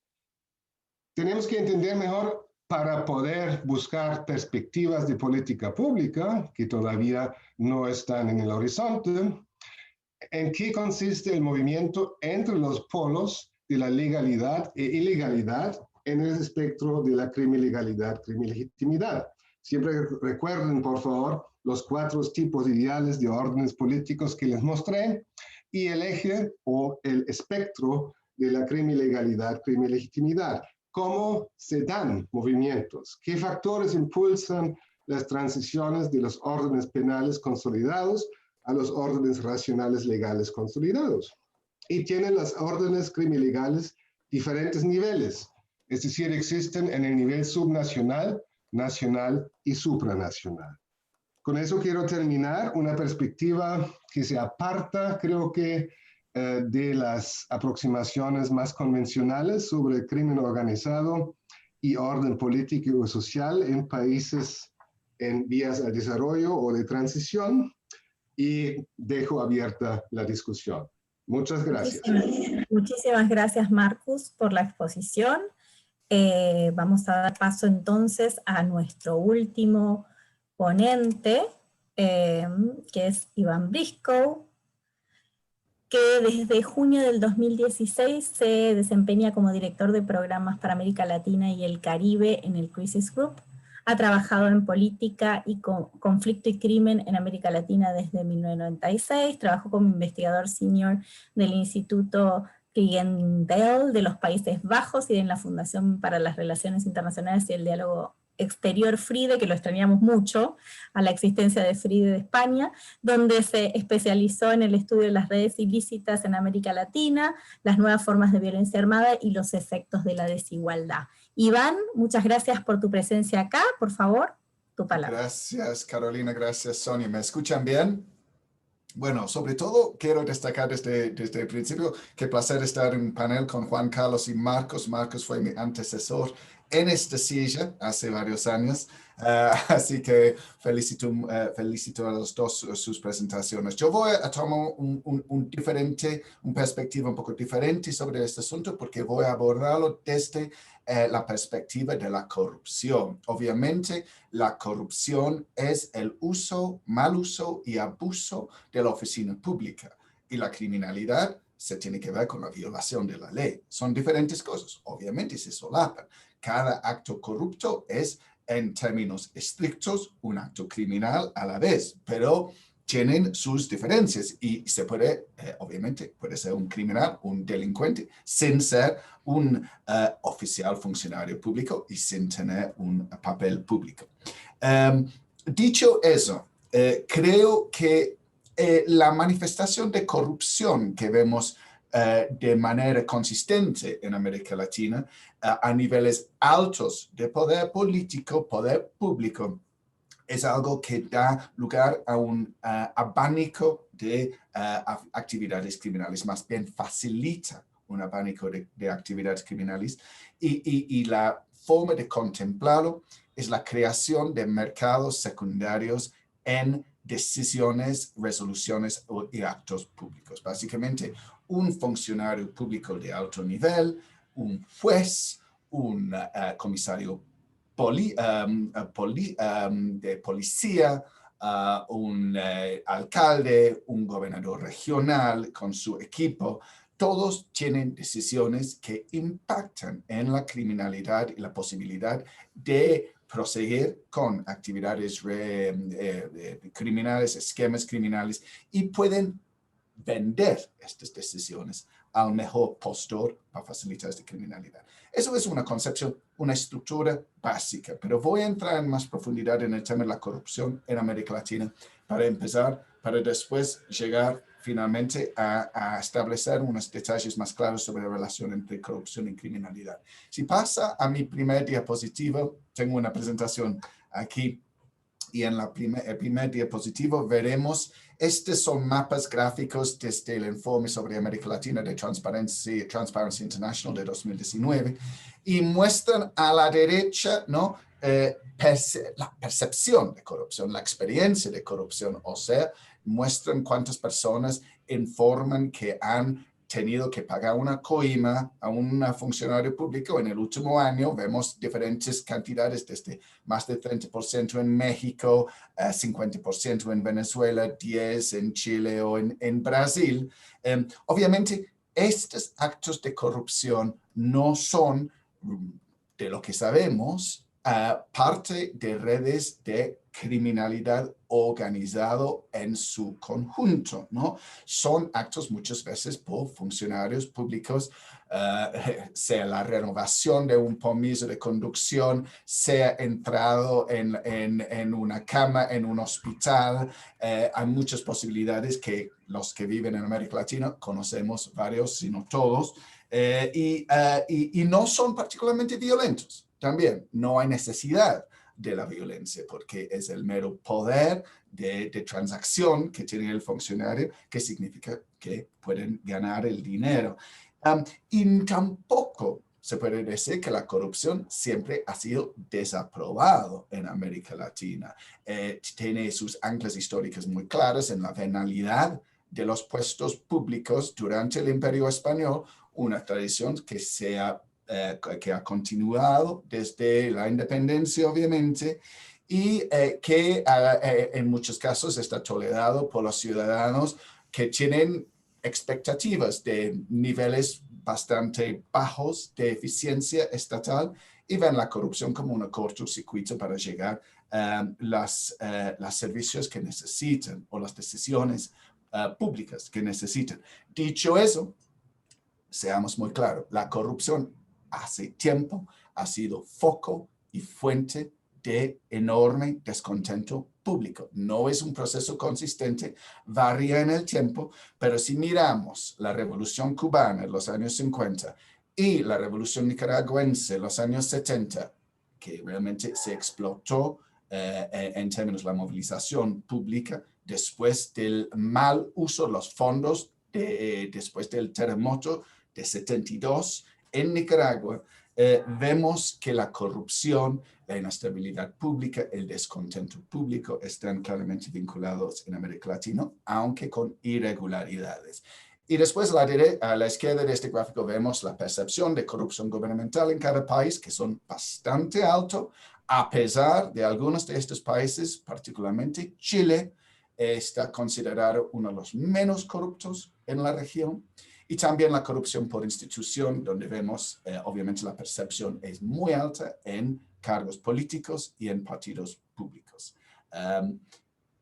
tenemos que entender mejor, para poder buscar perspectivas de política pública, que todavía no están en el horizonte, en qué consiste el movimiento entre los polos de la legalidad e ilegalidad en el espectro de la criminalidad, criminalegitimidad. Siempre recuerden, por favor, los 4 tipos ideales de órdenes políticos que les mostré y el eje o el espectro de la criminalidad, criminalegitimidad. ¿Cómo se dan movimientos? ¿Qué factores impulsan las transiciones de los órdenes penales consolidados a los órdenes racionales legales consolidados? Y tienen las órdenes criminales diferentes niveles, es decir, existen en el nivel subnacional, nacional y supranacional. Con eso quiero terminar, una perspectiva que se aparta, creo que, de las aproximaciones más convencionales sobre el crimen organizado y orden político y social en países en vías al desarrollo o de transición, y dejo abierta la discusión. Muchas gracias. Muchísimas gracias, Marcus, por la exposición. Vamos a dar paso entonces a nuestro último ponente, que es Iván Briscoe, que desde junio del 2016 se desempeña como director de programas para América Latina y el Caribe en el Crisis Group. Ha trabajado en política y conflicto y crimen en América Latina desde 1996, trabajó como investigador senior del Instituto Clydesdale de los Países Bajos y en la Fundación para las Relaciones Internacionales y el Diálogo Exterior FRIDE, que lo extrañamos mucho, a la existencia de FRIDE de España, donde se especializó en el estudio de las redes ilícitas en América Latina, las nuevas formas de violencia armada y los efectos de la desigualdad. Iván, muchas gracias por tu presencia acá, por favor, tu palabra. Gracias, Carolina, gracias, Sonia. ¿Me escuchan bien? Bueno, sobre todo quiero destacar desde el principio qué placer estar en un panel con Juan Carlos y Marcos. Marcos fue mi antecesor en esta silla hace varios años, así que felicito a los dos sus presentaciones. Yo voy a tomar un perspectiva un poco diferente sobre este asunto porque voy a abordarlo desde la perspectiva de la corrupción. Obviamente, la corrupción es el mal uso y abuso de la oficina pública, y la criminalidad se tiene que ver con la violación de la ley. Son diferentes cosas, obviamente se solapan. Cada acto corrupto es, en términos estrictos, un acto criminal a la vez, pero tienen sus diferencias y se puede, obviamente, puede ser un criminal, un delincuente, sin ser un oficial funcionario público y sin tener un papel público. Dicho eso, creo que la manifestación de corrupción que vemos de manera consistente en América Latina a niveles altos de poder político, poder público, es algo que da lugar a un abanico de actividades criminales, más bien facilita un abanico de actividades criminales y la forma de contemplarlo es la creación de mercados secundarios en decisiones, resoluciones y actos públicos. Básicamente, un funcionario público de alto nivel, un juez, un comisario de policía, un alcalde, un gobernador regional con su equipo, todos tienen decisiones que impactan en la criminalidad y la posibilidad de proseguir con actividades criminales, esquemas criminales, y pueden vender estas decisiones al mejor postor para facilitar esta criminalidad. Eso es una concepción, una estructura básica, pero voy a entrar en más profundidad en el tema de la corrupción en América Latina para empezar, para después llegar finalmente a establecer unos detalles más claros sobre la relación entre corrupción y criminalidad. Si pasa a mi primer diapositivo, tengo una presentación aquí y en el primer diapositivo veremos, estos son mapas gráficos desde el informe sobre América Latina de Transparency International de 2019 y muestran a la derecha, ¿no? La percepción de corrupción, la experiencia de corrupción, o sea, muestran cuántas personas informan que han tenido que pagar una coima a un funcionario público. En el último año vemos diferentes cantidades, desde más del 30% en México, 50% en Venezuela, 10% en Chile o en Brasil. Obviamente, estos actos de corrupción no son, de lo que sabemos, parte de redes de criminalidad organizado en su conjunto, ¿no? Son actos muchas veces por funcionarios públicos, sea la renovación de un permiso de conducción, sea entrado en una cama, en un hospital. Hay muchas posibilidades que los que viven en América Latina conocemos varios, si no todos, y no son particularmente violentos. También no hay necesidad de la violencia porque es el mero poder de transacción que tiene el funcionario que significa que pueden ganar el dinero. Y tampoco se puede decir que la corrupción siempre ha sido desaprobado en América Latina. Tiene sus anclas históricas muy claras en la venalidad de los puestos públicos durante el Imperio Español, una tradición que ha continuado desde la independencia, obviamente, y que en muchos casos está tolerado por los ciudadanos que tienen expectativas de niveles bastante bajos de eficiencia estatal y ven la corrupción como un cortocircuito para llegar a los servicios que necesitan o las decisiones públicas que necesitan. Dicho eso, seamos muy claros, la corrupción hace tiempo ha sido foco y fuente de enorme descontento público. No es un proceso consistente, varía en el tiempo, pero si miramos la Revolución Cubana en los años 50 y la Revolución Nicaragüense en los años 70, que realmente se explotó en términos de la movilización pública después del mal uso de los fondos después del terremoto de 72 en Nicaragua, vemos que la corrupción, la inestabilidad pública, el descontento público están claramente vinculados en América Latina, aunque con irregularidades. Y después a la izquierda de este gráfico vemos la percepción de corrupción gubernamental en cada país, que son bastante altos, a pesar de algunos de estos países, particularmente Chile, está considerado uno de los menos corruptos en la región. Y también la corrupción por institución, donde vemos, obviamente, la percepción es muy alta en cargos políticos y en partidos públicos.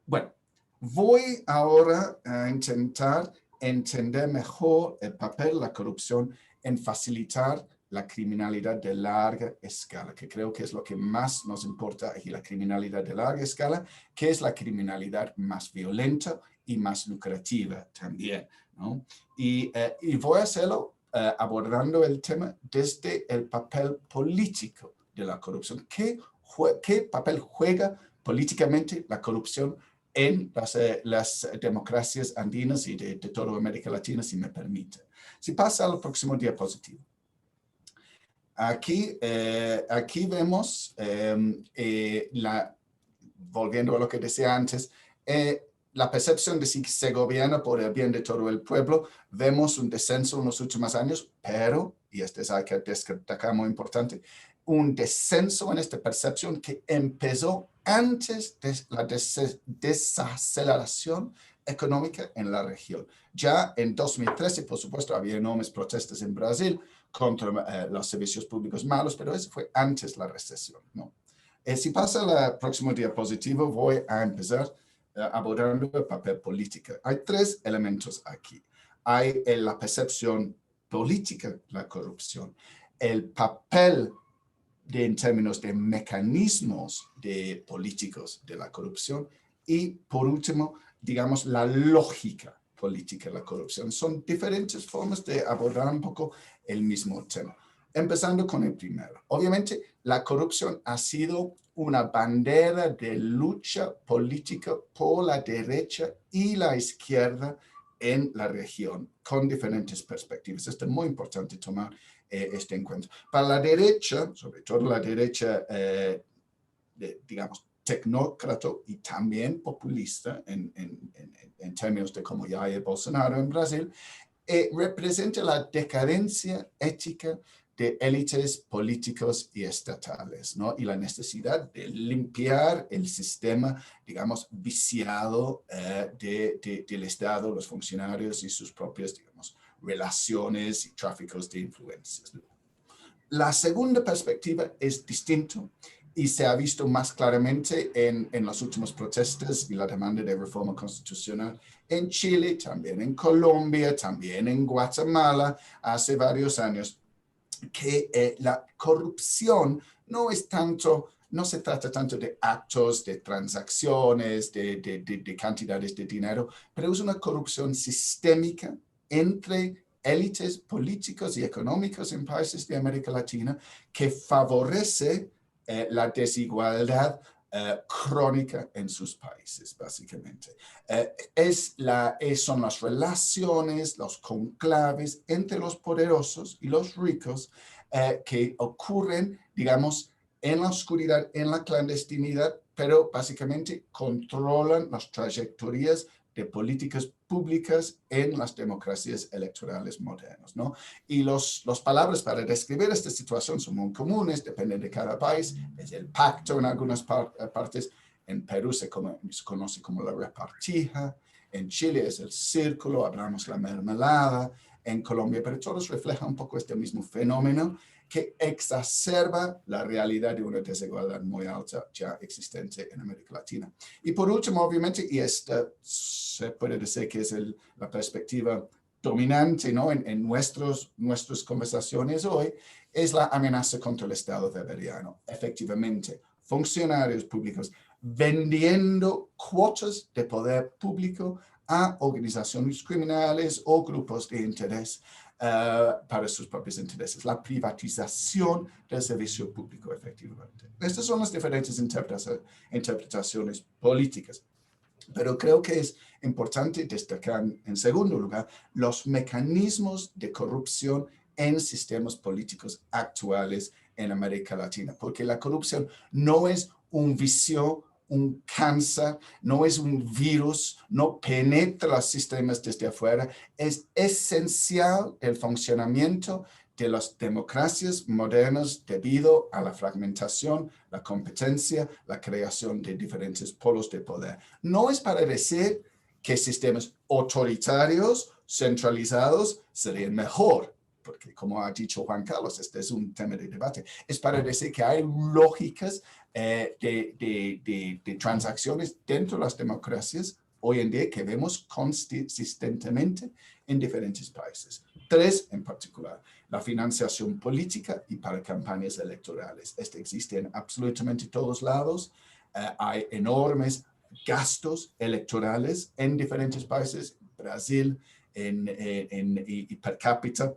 Bueno, voy ahora a intentar entender mejor el papel de la corrupción en facilitar la criminalidad de larga escala, que creo que es lo que más nos importa aquí, la criminalidad de larga escala, que es la criminalidad más violenta y más lucrativa también, ¿no? Y voy a hacerlo abordando el tema desde el papel político de la corrupción. ¿Qué papel juega políticamente la corrupción en las democracias andinas y de toda América Latina, si me permite? Si pasa al próximo diapositivo. Aquí vemos, volviendo a lo que decía antes, la percepción de si se gobierna por el bien de todo el pueblo. Vemos un descenso en los últimos años, pero, y este es algo que destacar muy importante, un descenso en esta percepción que empezó antes de la desaceleración económica en la región. Ya en 2013, por supuesto, había enormes protestas en Brasil contra los servicios públicos malos, pero eso fue antes de la recesión, ¿no? Si pasa al próximo diapositivo, voy a empezar abordando el papel político. Hay tres elementos aquí. Hay la percepción política, la corrupción, el papel en términos de mecanismos políticos de la corrupción y, por último, digamos, la lógica política de la corrupción. Son diferentes formas de abordar un poco el mismo tema. Empezando con el primero. Obviamente, la corrupción ha sido una bandera de lucha política por la derecha y la izquierda en la región, con diferentes perspectivas. Esto es muy importante tomar este en cuenta. Para la derecha, sobre todo la derecha, digamos, tecnócrata y también populista en términos de como Jair Bolsonaro en Brasil, representa la decadencia ética de élites políticos y estatales, ¿no? Y la necesidad de limpiar el sistema, digamos, viciado del Estado, los funcionarios y sus propias, digamos, relaciones y tráficos de influencias. La segunda perspectiva es distinta y se ha visto más claramente en las últimas protestas y la demanda de reforma constitucional en Chile, también en Colombia, también en Guatemala, hace varios años, que la corrupción no se trata tanto de actos, de transacciones, de cantidades de dinero, pero es una corrupción sistémica entre élites políticos y económicos en países de América Latina que favorece la desigualdad crónica en sus países, básicamente. Son las relaciones, los conclaves entre los poderosos y los ricos que ocurren, digamos, en la oscuridad, en la clandestinidad, pero básicamente controlan las trayectorias de políticas públicas en las democracias electorales modernas, ¿no? Y las palabras para describir esta situación son muy comunes, dependen de cada país. Es el pacto en algunas partes. En Perú se conoce como la repartija. En Chile es el círculo, hablamos la mermelada. En Colombia, pero todos reflejan un poco este mismo fenómeno que exacerba la realidad de una desigualdad muy alta ya existente en América Latina. Y por último, obviamente, y esta se puede decir que es la perspectiva dominante, ¿no? en nuestras conversaciones hoy, es la amenaza contra el Estado weberiano. Efectivamente, funcionarios públicos vendiendo cuotas de poder público a organizaciones criminales o grupos de interés para sus propios intereses. La privatización del servicio público, efectivamente. Estas son las diferentes interpretaciones políticas. Pero creo que es importante destacar, en segundo lugar, los mecanismos de corrupción en sistemas políticos actuales en América Latina, porque la corrupción no es un vicio, un cáncer, no es un virus, no penetra los sistemas desde afuera, es esencial el funcionamiento de las democracias modernas debido a la fragmentación, la competencia, la creación de diferentes polos de poder. No es para decir que sistemas autoritarios, centralizados, serían mejor, porque como ha dicho Juan Carlos, este es un tema de debate. Es para decir que hay lógicas de transacciones dentro de las democracias hoy en día que vemos consistentemente en diferentes países. 3 en particular, la financiación política y para campañas electorales. Este existe en absolutamente todos lados. Hay enormes gastos electorales en diferentes países. Brasil y per cápita.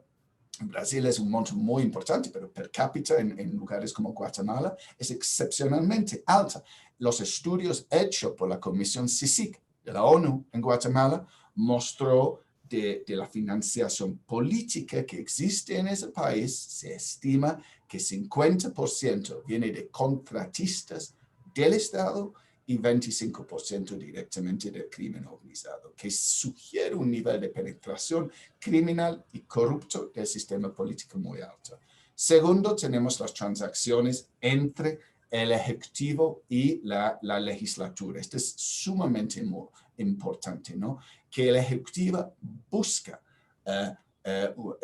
Brasil es un monto muy importante, pero per cápita en lugares como Guatemala es excepcionalmente alta. Los estudios hechos por la Comisión CICIG de la ONU en Guatemala mostró de la financiación política que existe en ese país, se estima que 50% viene de contratistas del Estado y 25% directamente del crimen organizado, que sugiere un nivel de penetración criminal y corrupto del sistema político muy alto. Segundo, tenemos las transacciones entre el Ejecutivo y la legislatura. Esto es sumamente importante, ¿no? Que el Ejecutivo busca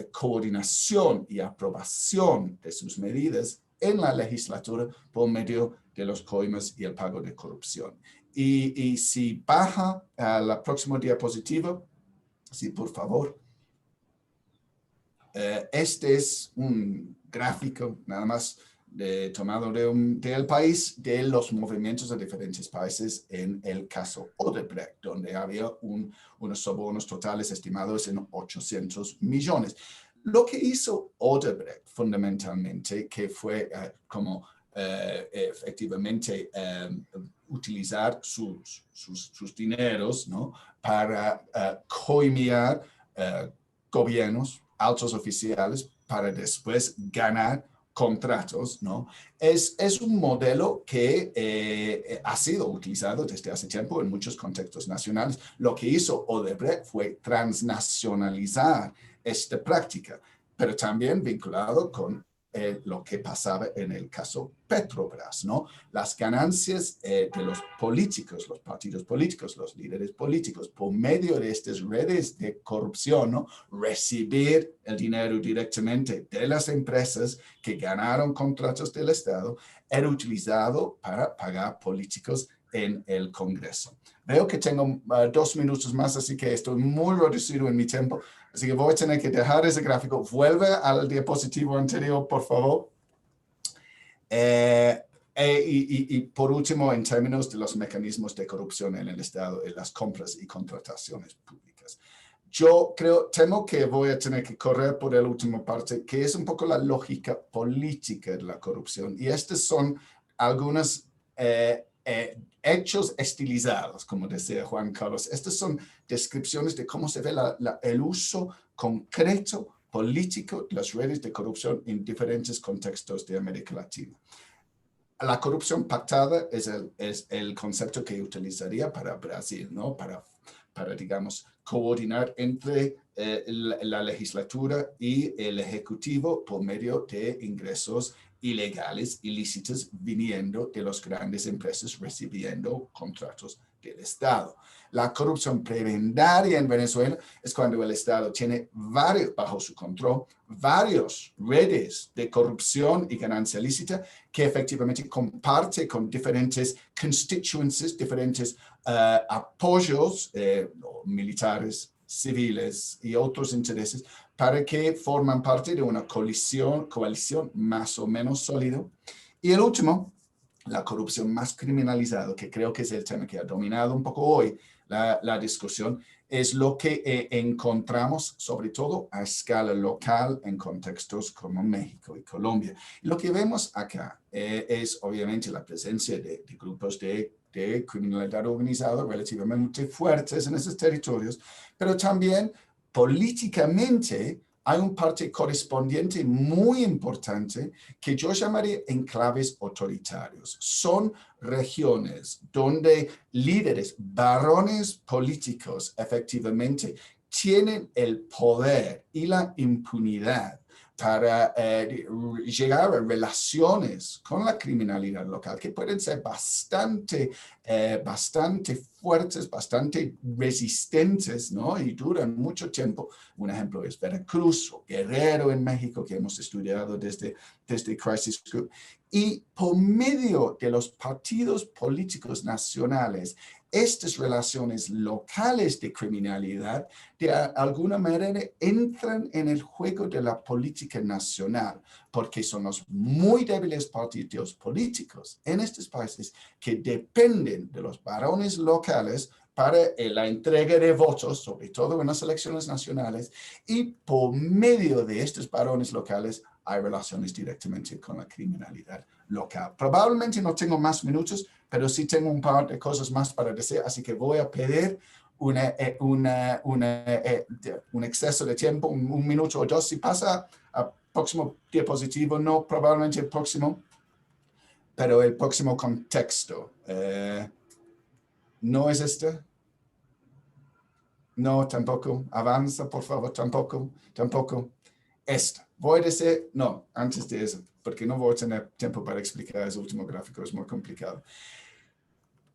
coordinación y aprobación de sus medidas en la legislatura por medio de los coimas y el pago de corrupción. Y si baja a la próxima diapositiva, sí, por favor. Este es un gráfico nada más tomado del país, de los movimientos de diferentes países en el caso Odebrecht, donde había unos sobornos totales estimados en 800 millones. Lo que hizo Odebrecht fundamentalmente, que fue efectivamente utilizar sus dineros, ¿no? Para coimear gobiernos, altos oficiales, para después ganar contratos, ¿no? Es un modelo que ha sido utilizado desde hace tiempo en muchos contextos nacionales. Lo que hizo Odebrecht fue transnacionalizar esta práctica, pero también vinculado con lo que pasaba en el caso Petrobras, ¿no? Las ganancias de los políticos, los partidos políticos, los líderes políticos, por medio de estas redes de corrupción, ¿no? Recibir el dinero directamente de las empresas que ganaron contratos del Estado, era utilizado para pagar políticos en el Congreso. Veo que tengo 2 minutos más, así que estoy muy reducido en mi tiempo. Así que voy a tener que dejar ese gráfico. Vuelve al diapositivo anterior, por favor. Y por último, en términos de los mecanismos de corrupción en el Estado, en las compras y contrataciones públicas. Yo temo que voy a tener que correr por la última parte, que es un poco la lógica política de la corrupción. Y estos son algunos hechos estilizados, como decía Juan Carlos. Estas son descripciones de cómo se ve el uso concreto, político de las redes de corrupción en diferentes contextos de América Latina. La corrupción pactada es el concepto que utilizaría para Brasil, ¿no? Para digamos, coordinar entre la legislatura y el ejecutivo por medio de ingresos ilegales, ilícitos, viniendo de las grandes empresas recibiendo contratos del Estado. La corrupción prebendaria en Venezuela es cuando el Estado tiene bajo su control varias redes de corrupción y ganancia ilícita que efectivamente comparte con diferentes constituencies, diferentes apoyos militares, civiles y otros intereses para que forman parte de una coalición más o menos sólida. Y el último, la corrupción más criminalizada, que creo que es el tema que ha dominado un poco hoy la discusión, es lo que encontramos sobre todo a escala local en contextos como México y Colombia. Lo que vemos acá es obviamente la presencia de grupos de criminalidad organizada relativamente fuertes en esos territorios, pero también políticamente hay un parte correspondiente muy importante que yo llamaría enclaves autoritarios. Son regiones donde líderes, varones políticos, efectivamente, tienen el poder y la impunidad para llegar a relaciones con la criminalidad local que pueden ser bastante fuertes, bastante resistentes, ¿no? Y duran mucho tiempo. Un ejemplo es Veracruz o Guerrero en México, que hemos estudiado desde Crisis Group. Y por medio de los partidos políticos nacionales, estas relaciones locales de criminalidad de alguna manera entran en el juego de la política nacional, porque son los muy débiles partidos políticos en estos países que dependen de los varones locales para la entrega de votos, sobre todo en las elecciones nacionales, y por medio de estos varones locales hay relaciones directamente con la criminalidad local. Probablemente no tengo más minutos, pero sí tengo un par de cosas más para decir, así que voy a pedir un exceso de tiempo, un minuto o dos. Si pasa al próximo diapositivo, no probablemente el próximo, pero el próximo contexto. ¿No es este? No, tampoco. Avanza, por favor, tampoco. Esta. Voy a decir, no, antes de eso, porque no voy a tener tiempo para explicar ese último gráfico, es muy complicado.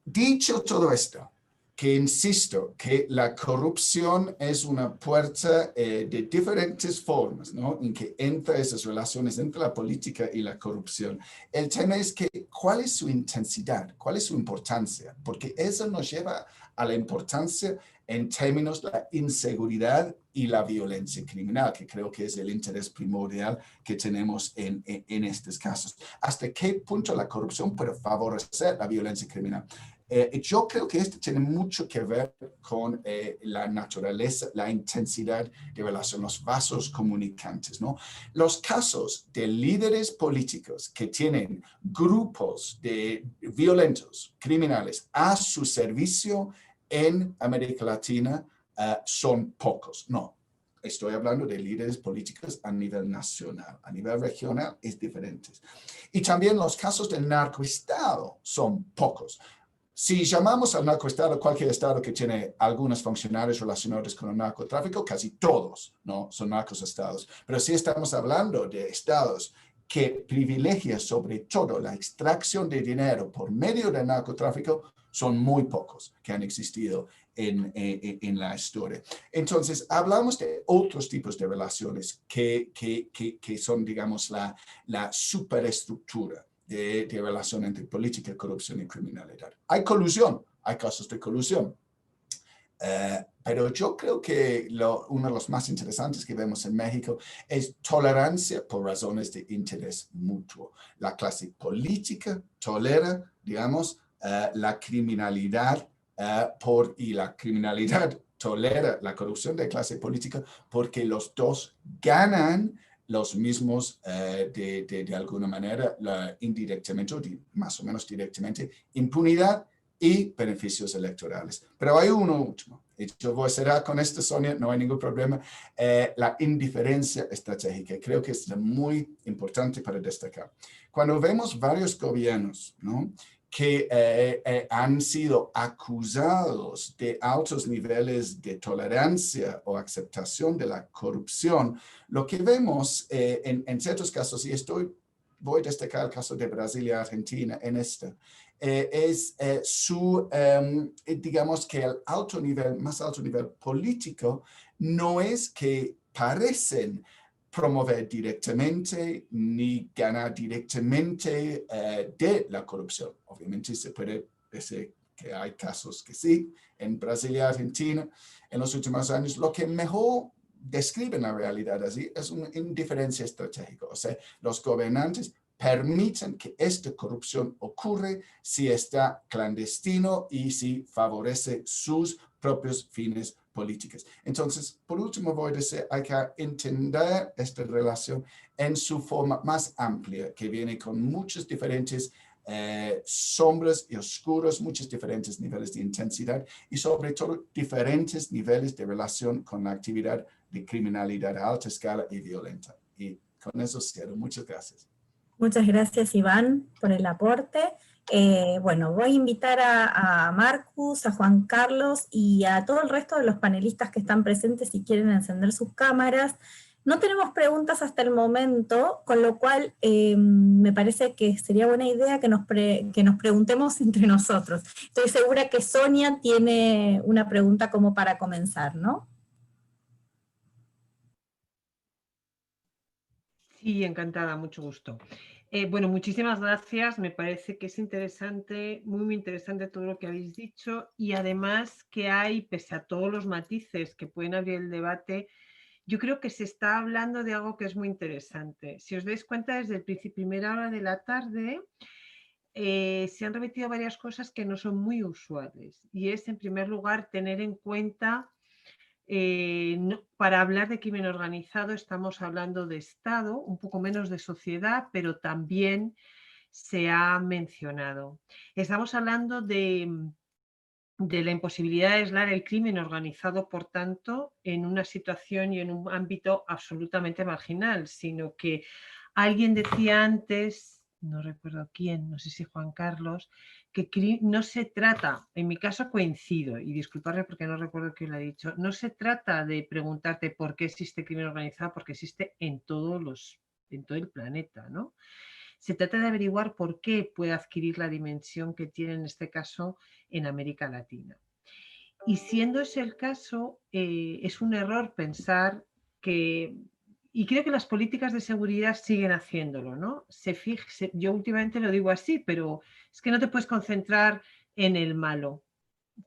Dicho todo esto, que insisto que la corrupción es una puerta de diferentes formas, ¿no? En que entra esas relaciones entre la política y la corrupción. El tema es que, ¿cuál es su intensidad? ¿Cuál es su importancia? Porque eso nos lleva a la importancia en términos de la inseguridad y la violencia criminal, que creo que es el interés primordial que tenemos en estos casos. ¿Hasta qué punto la corrupción puede favorecer la violencia criminal? Yo creo que esto tiene mucho que ver con la naturaleza, la intensidad de relación, los vasos comunicantes, ¿no? Los casos de líderes políticos que tienen grupos de violentos, criminales, a su servicio en América Latina son pocos. No, estoy hablando de líderes políticos a nivel nacional. A nivel regional es diferente. Y también los casos del narcoestado son pocos. Si llamamos al narcoestado cualquier estado que tiene algunos funcionarios relacionados con el narcotráfico, casi todos, ¿no? Son narcoestados. Pero si estamos hablando de estados que privilegian sobre todo la extracción de dinero por medio del narcotráfico, son muy pocos que han existido en la historia. Entonces, hablamos de otros tipos de relaciones que son, digamos, la superestructura de relación entre política, corrupción y criminalidad. Hay colusión, hay casos de colusión. Pero yo creo que uno de los más interesantes que vemos en México es tolerancia por razones de interés mutuo. La clase política tolera, digamos, la criminalidad y la criminalidad tolera la corrupción de clase política porque los dos ganan los mismos de alguna manera indirectamente o más o menos directamente impunidad y beneficios electorales. Pero hay uno último, Y yo voy a cerrar con esto, Sonia, no hay ningún problema. La indiferencia estratégica, creo que es muy importante para destacar. Cuando vemos varios gobiernos, ¿no?, que han sido acusados de altos niveles de tolerancia o aceptación de la corrupción, lo que vemos en ciertos casos, y voy a destacar el caso de Brasil y Argentina en esto, es digamos que el más alto nivel político no es que parecen promover directamente ni ganar directamente de la corrupción. Obviamente se puede decir que hay casos que sí, en Brasil y Argentina en los últimos años. Lo que mejor describe la realidad así es una indiferencia estratégica. O sea, los gobernantes permiten que esta corrupción ocurre si está clandestino y si favorece sus propios fines políticos. Entonces, por último, voy a decir, hay que entender esta relación en su forma más amplia, que viene con muchos diferentes sombras y oscuros, muchos diferentes niveles de intensidad y sobre todo diferentes niveles de relación con la actividad de criminalidad a alta escala y violenta. Y con eso cierro. Muchas gracias. Muchas gracias, Iván, por el aporte. Bueno, voy a invitar a Marcus, a Juan Carlos y a todo el resto de los panelistas que están presentes si quieren encender sus cámaras. No tenemos preguntas hasta el momento, con lo cual me parece que sería buena idea que nos preguntemos entre nosotros. Estoy segura que Sonia tiene una pregunta como para comenzar, ¿no? Sí, encantada, mucho gusto. Bueno, muchísimas gracias. Me parece que es interesante, muy interesante todo lo que habéis dicho y además que hay, pese a todos los matices que pueden abrir el debate, yo creo que se está hablando de algo que es muy interesante. Si os dais cuenta, desde el primera hora de la tarde se han repetido varias cosas que no son muy usuales y es, en primer lugar, tener en cuenta para hablar de crimen organizado estamos hablando de Estado, un poco menos de sociedad, pero también se ha mencionado. Estamos hablando de la imposibilidad de aislar el crimen organizado, por tanto, en una situación y en un ámbito absolutamente marginal, sino que alguien decía antes, no recuerdo quién, no sé si Juan Carlos, que no se trata, en mi caso coincido, y disculparme porque no recuerdo quién lo ha dicho, no se trata de preguntarte por qué existe crimen organizado, porque existe en todo el planeta, ¿no? Se trata de averiguar por qué puede adquirir la dimensión que tiene en este caso en América Latina. Y siendo ese el caso, es un error pensar que, y creo que las políticas de seguridad siguen haciéndolo, ¿no? Yo últimamente lo digo así, pero es que no te puedes concentrar en el malo.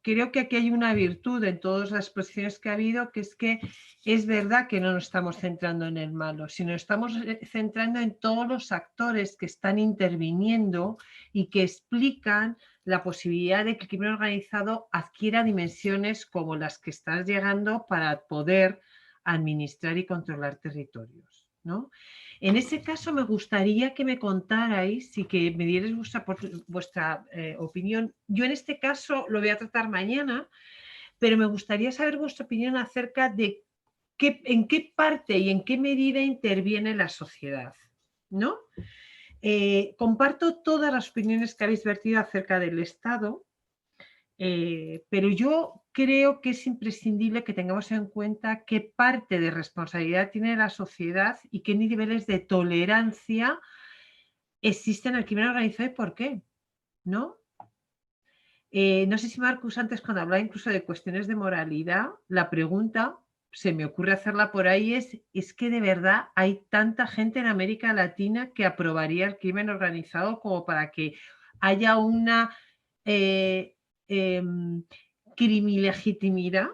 Creo que aquí hay una virtud en todas las exposiciones que ha habido, que es verdad que no nos estamos centrando en el malo, sino estamos centrando en todos los actores que están interviniendo y que explican la posibilidad de que el crimen organizado adquiera dimensiones como las que estás llegando para poder administrar y controlar territorios, ¿no? En ese caso me gustaría que me contarais y que me dierais vuestra opinión. Yo en este caso lo voy a tratar mañana, pero me gustaría saber vuestra opinión acerca de en qué parte y en qué medida interviene la sociedad, ¿no? Comparto todas las opiniones que habéis vertido acerca del Estado, pero yo creo que es imprescindible que tengamos en cuenta qué parte de responsabilidad tiene la sociedad y qué niveles de tolerancia existen en el crimen organizado y por qué, ¿no? No sé si Marcus antes, cuando hablaba incluso de cuestiones de moralidad, la pregunta, se me ocurre hacerla por ahí, es que de verdad hay tanta gente en América Latina que aprobaría el crimen organizado como para que haya una crimilegitimidad,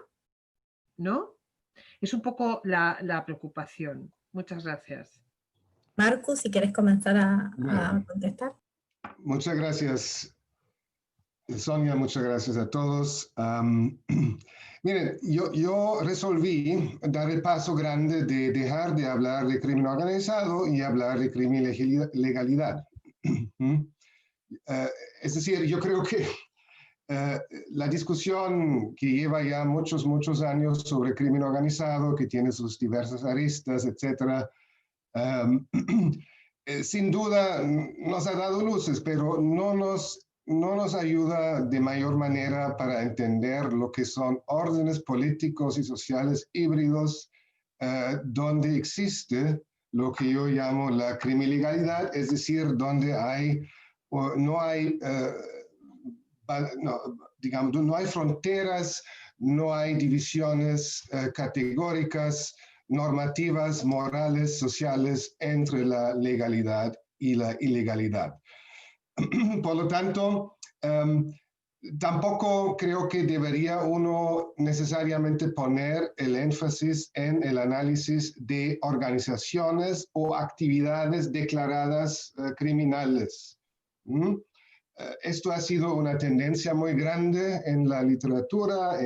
¿no? Es un poco la preocupación. Muchas gracias. Marcus, si quieres comenzar a contestar. Muchas gracias, Sonia, muchas gracias a todos. Miren, yo resolví dar el paso grande de dejar de hablar de crimen organizado y hablar de criminalidad. Es decir, yo creo que la discusión que lleva ya muchos años sobre crimen organizado, que tiene sus diversas aristas, etcétera, sin duda nos ha dado luces, pero no nos ayuda de mayor manera para entender lo que son órdenes políticos y sociales híbridos, donde existe lo que yo llamo la crimilegalidad, es decir, donde no hay digamos, no hay fronteras, no hay divisiones categóricas, normativas, morales, sociales entre la legalidad y la ilegalidad. Por lo tanto, tampoco creo que debería uno necesariamente poner el énfasis en el análisis de organizaciones o actividades declaradas criminales. Esto ha sido una tendencia muy grande en la literatura,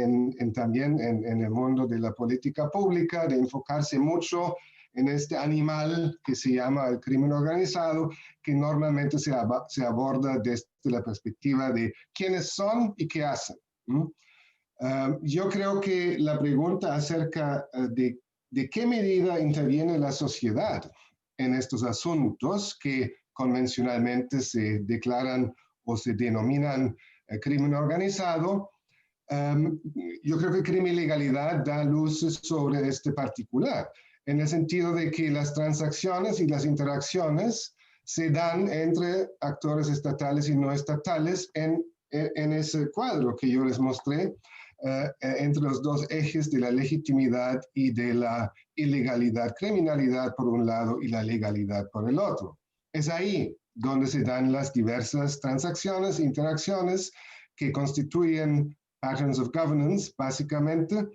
también en el mundo de la política pública, de enfocarse mucho en este animal que se llama el crimen organizado, que normalmente se aborda desde la perspectiva de quiénes son y qué hacen. Yo creo que la pregunta acerca de qué medida interviene la sociedad en estos asuntos que convencionalmente se declaran o se denominan crimen organizado, yo creo que crimilegalidad da luces sobre este particular, en el sentido de que las transacciones y las interacciones se dan entre actores estatales y no estatales en ese cuadro que yo les mostré, entre los dos ejes de la legitimidad y de la ilegalidad, criminalidad por un lado y la legalidad por el otro. Es ahí donde se dan las diversas transacciones, interacciones que constituyen patterns of governance, básicamente,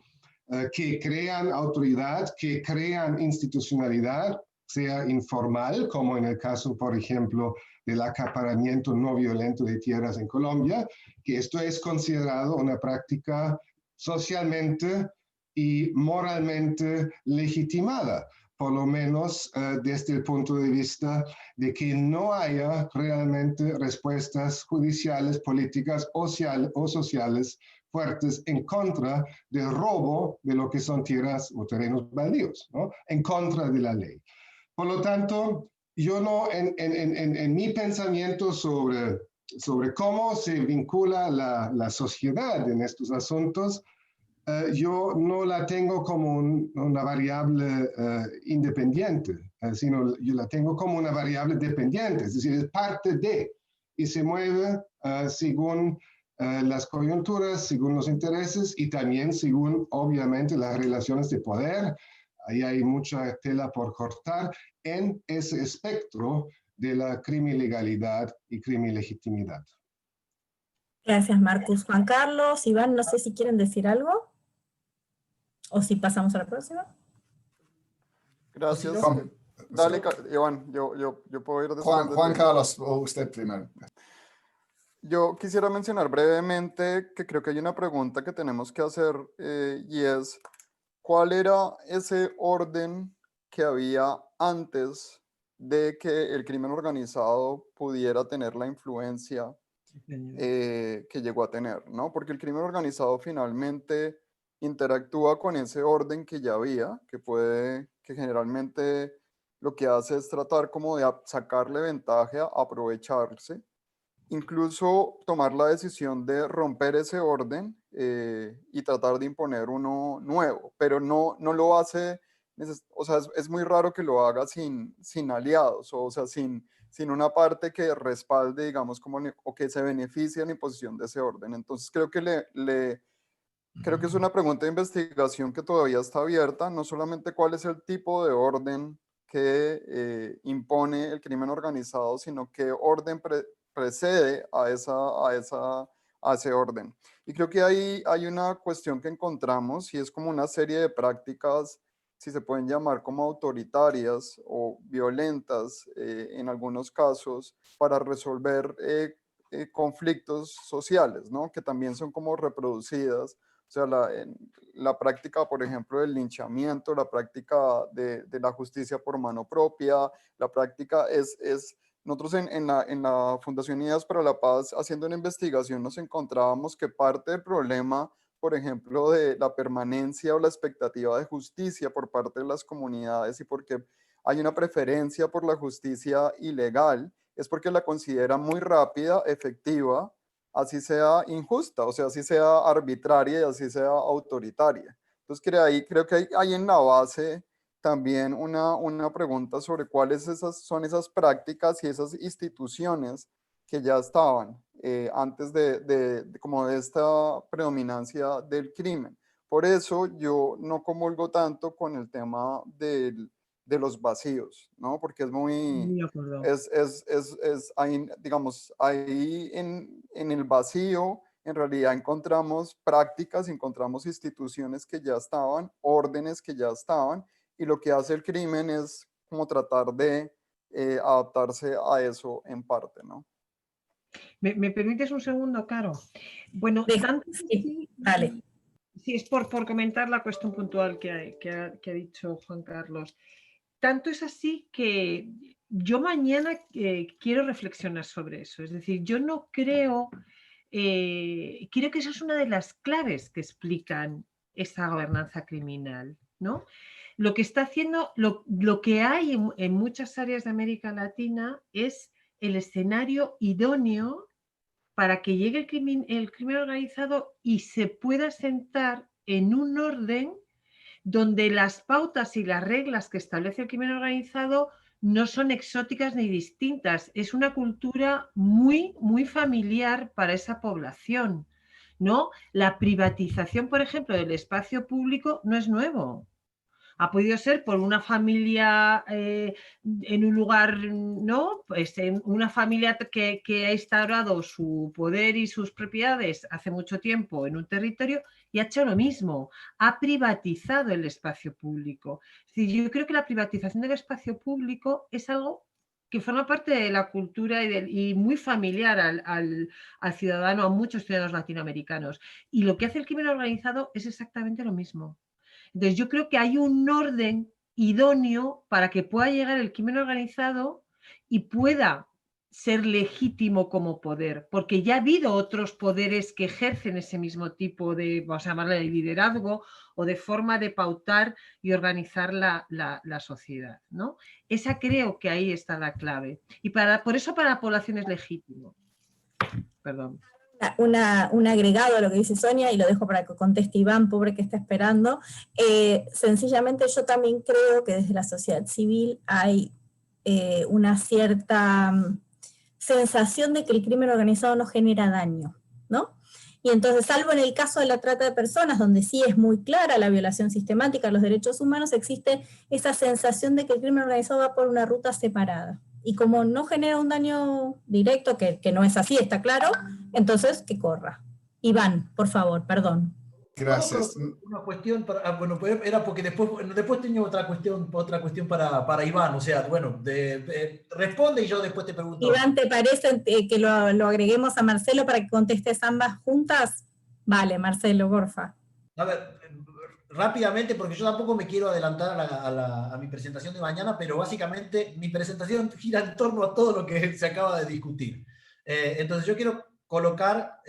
que crean autoridad, que crean institucionalidad, sea informal, como en el caso, por ejemplo, del acaparamiento no violento de tierras en Colombia, que esto es considerado una práctica socialmente y moralmente legitimada, por lo menos desde el punto de vista de que no haya realmente respuestas judiciales, políticas o sociales fuertes en contra del robo de lo que son tierras o terrenos baldíos, ¿no? En contra de la ley. Por lo tanto, yo no, en mi pensamiento sobre cómo se vincula la sociedad en estos asuntos, yo no la tengo como una variable independiente, sino yo la tengo como una variable dependiente, es decir, es parte de, y se mueve según las coyunturas, según los intereses y también según, obviamente, las relaciones de poder. Ahí hay mucha tela por cortar en ese espectro de la crimilegalidad y crimilegitimidad. Gracias, Marcus. Juan Carlos, Iván, no sé si quieren decir algo. O si pasamos a la próxima. Gracias. Dale, Iván, yo puedo ir después. Juan Carlos, o usted primero. Yo quisiera mencionar brevemente que creo que hay una pregunta que tenemos que hacer y es, ¿cuál era ese orden que había antes de que el crimen organizado pudiera tener la influencia que llegó a tener, ¿no? Porque el crimen organizado finalmente interactúa con ese orden que ya había, que generalmente lo que hace es tratar como de sacarle ventaja, aprovecharse, incluso tomar la decisión de romper ese orden y tratar de imponer uno nuevo, pero no lo hace, o sea, es muy raro que lo haga sin aliados, o sea, sin una parte que respalde, digamos, o que se beneficie en la imposición de ese orden. Entonces creo que creo que es una pregunta de investigación que todavía está abierta, no solamente cuál es el tipo de orden que impone el crimen organizado, sino qué orden precede a ese orden. Y creo que ahí hay una cuestión que encontramos y es como una serie de prácticas, si se pueden llamar como autoritarias o violentas en algunos casos, para resolver conflictos sociales, ¿no? Que también son como reproducidas. O sea, la práctica, por ejemplo, del linchamiento, la práctica de la justicia por mano propia, la práctica nosotros en la Fundación Ideas para la Paz, haciendo una investigación, nos encontrábamos que parte del problema, por ejemplo, de la permanencia o la expectativa de justicia por parte de las comunidades y porque hay una preferencia por la justicia ilegal, es porque la consideran muy rápida, efectiva, así sea injusta, o sea, así sea arbitraria y así sea autoritaria. Entonces, creo que hay en la base también una pregunta sobre cuáles son esas prácticas y esas instituciones que ya estaban antes como de esta predominancia del crimen. Por eso yo no comulgo tanto con el tema de los vacíos, ¿no? Porque es muy, De acuerdo. ahí, digamos, ahí en el vacío, en realidad encontramos prácticas, encontramos instituciones que ya estaban, órdenes que ya estaban, y lo que hace el crimen es como tratar de adaptarse a eso en parte, ¿no? ¿Me permites un segundo, Caro? Bueno, tanto Sí, dale. Sí, es por comentar la cuestión puntual que ha dicho Juan Carlos. Tanto es así que yo mañana quiero reflexionar sobre eso. Es decir, yo no creo, creo que esa es una de las claves que explican esa gobernanza criminal, ¿no? Lo que está haciendo, lo que hay en muchas áreas de América Latina es el escenario idóneo para que llegue el crimen organizado y se pueda sentar en un orden donde las pautas y las reglas que establece el crimen organizado no son exóticas ni distintas. Es una cultura muy, muy familiar para esa población, ¿no? La privatización, por ejemplo, del espacio público no es nuevo. Ha podido ser por una familia en un lugar, ¿no? Pues en una familia que ha instaurado su poder y sus propiedades hace mucho tiempo en un territorio y ha hecho lo mismo, ha privatizado el espacio público. Es decir, yo creo que la privatización del espacio público es algo que forma parte de la cultura y muy familiar al ciudadano, a muchos ciudadanos latinoamericanos. Y lo que hace el crimen organizado es exactamente lo mismo. Entonces, yo creo que hay un orden idóneo para que pueda llegar el crimen organizado y pueda ser legítimo como poder, porque ya ha habido otros poderes que ejercen ese mismo tipo de, vamos a llamarle, de liderazgo o de forma de pautar y organizar la sociedad, ¿no? Esa creo que ahí está la clave. Y por eso para la población es legítimo. Perdón. Un agregado a lo que dice Sonia, y lo dejo para que conteste Iván, pobre que está esperando. Sencillamente yo también creo que desde la sociedad civil hay una cierta sensación de que el crimen organizado no genera daño, ¿no? Y entonces, salvo en el caso de la trata de personas, donde sí es muy clara la violación sistemática de los derechos humanos, existe esa sensación de que el crimen organizado va por una ruta separada. Y como no genera un daño directo, que no es así, está claro, entonces que corra. Iván, por favor, perdón. Gracias. Una cuestión bueno, era porque después tenía otra cuestión para Iván, o sea, bueno, responde y yo después te pregunto. Iván, ¿te parece que lo agreguemos a Marcelo para que contestes ambas juntas? Vale, Marcelo, porfa. A ver, rápidamente, porque yo tampoco me quiero adelantar a mi presentación de mañana, pero básicamente mi presentación gira en torno a todo lo que se acaba de discutir. Entonces yo quiero colocar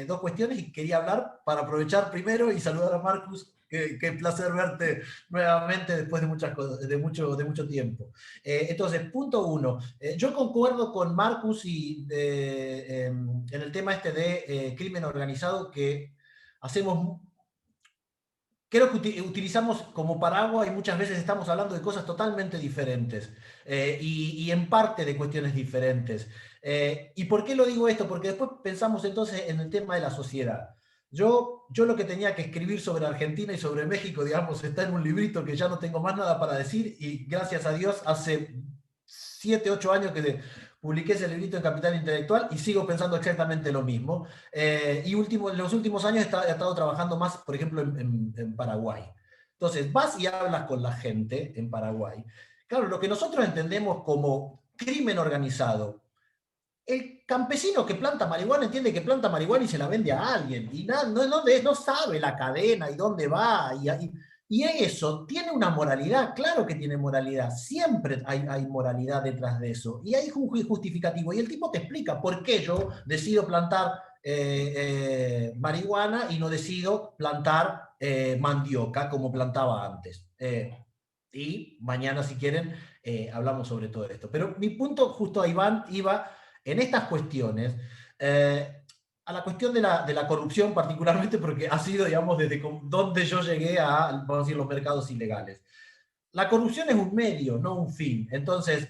dos cuestiones y quería hablar para aprovechar primero y saludar a Marcus. Qué placer verte nuevamente después de mucho tiempo. Entonces, punto uno. Yo concuerdo con Marcus en el tema de crimen organizado que hacemos. Creo que utilizamos como paraguas y muchas veces estamos hablando de cosas totalmente diferentes y en parte de cuestiones diferentes. ¿Y por qué lo digo esto? Porque después pensamos entonces en el tema de la sociedad. Yo lo que tenía que escribir sobre Argentina y sobre México, digamos, está en un librito que ya no tengo más nada para decir y gracias a Dios hace 7, 8 años que publiqué ese librito en Capital Intelectual y sigo pensando exactamente lo mismo. Y en los últimos años he estado trabajando más, por ejemplo, en Paraguay. Entonces, vas y hablas con la gente en Paraguay. Claro, lo que nosotros entendemos como crimen organizado, el campesino que planta marihuana entiende que planta marihuana y se la vende a alguien. Y no sabe la cadena y dónde va. Y eso tiene una moralidad, claro que tiene moralidad, siempre hay moralidad detrás de eso, y hay un justificativo, y el tipo te explica por qué yo decido plantar marihuana y no decido plantar mandioca como plantaba antes. Y mañana, si quieren, hablamos sobre todo esto. Pero mi punto justo, Iván, iba en estas cuestiones, a la cuestión de la corrupción particularmente, porque ha sido, digamos, desde donde yo llegué a, vamos a decir, los mercados ilegales. La corrupción es un medio, no un fin. Entonces,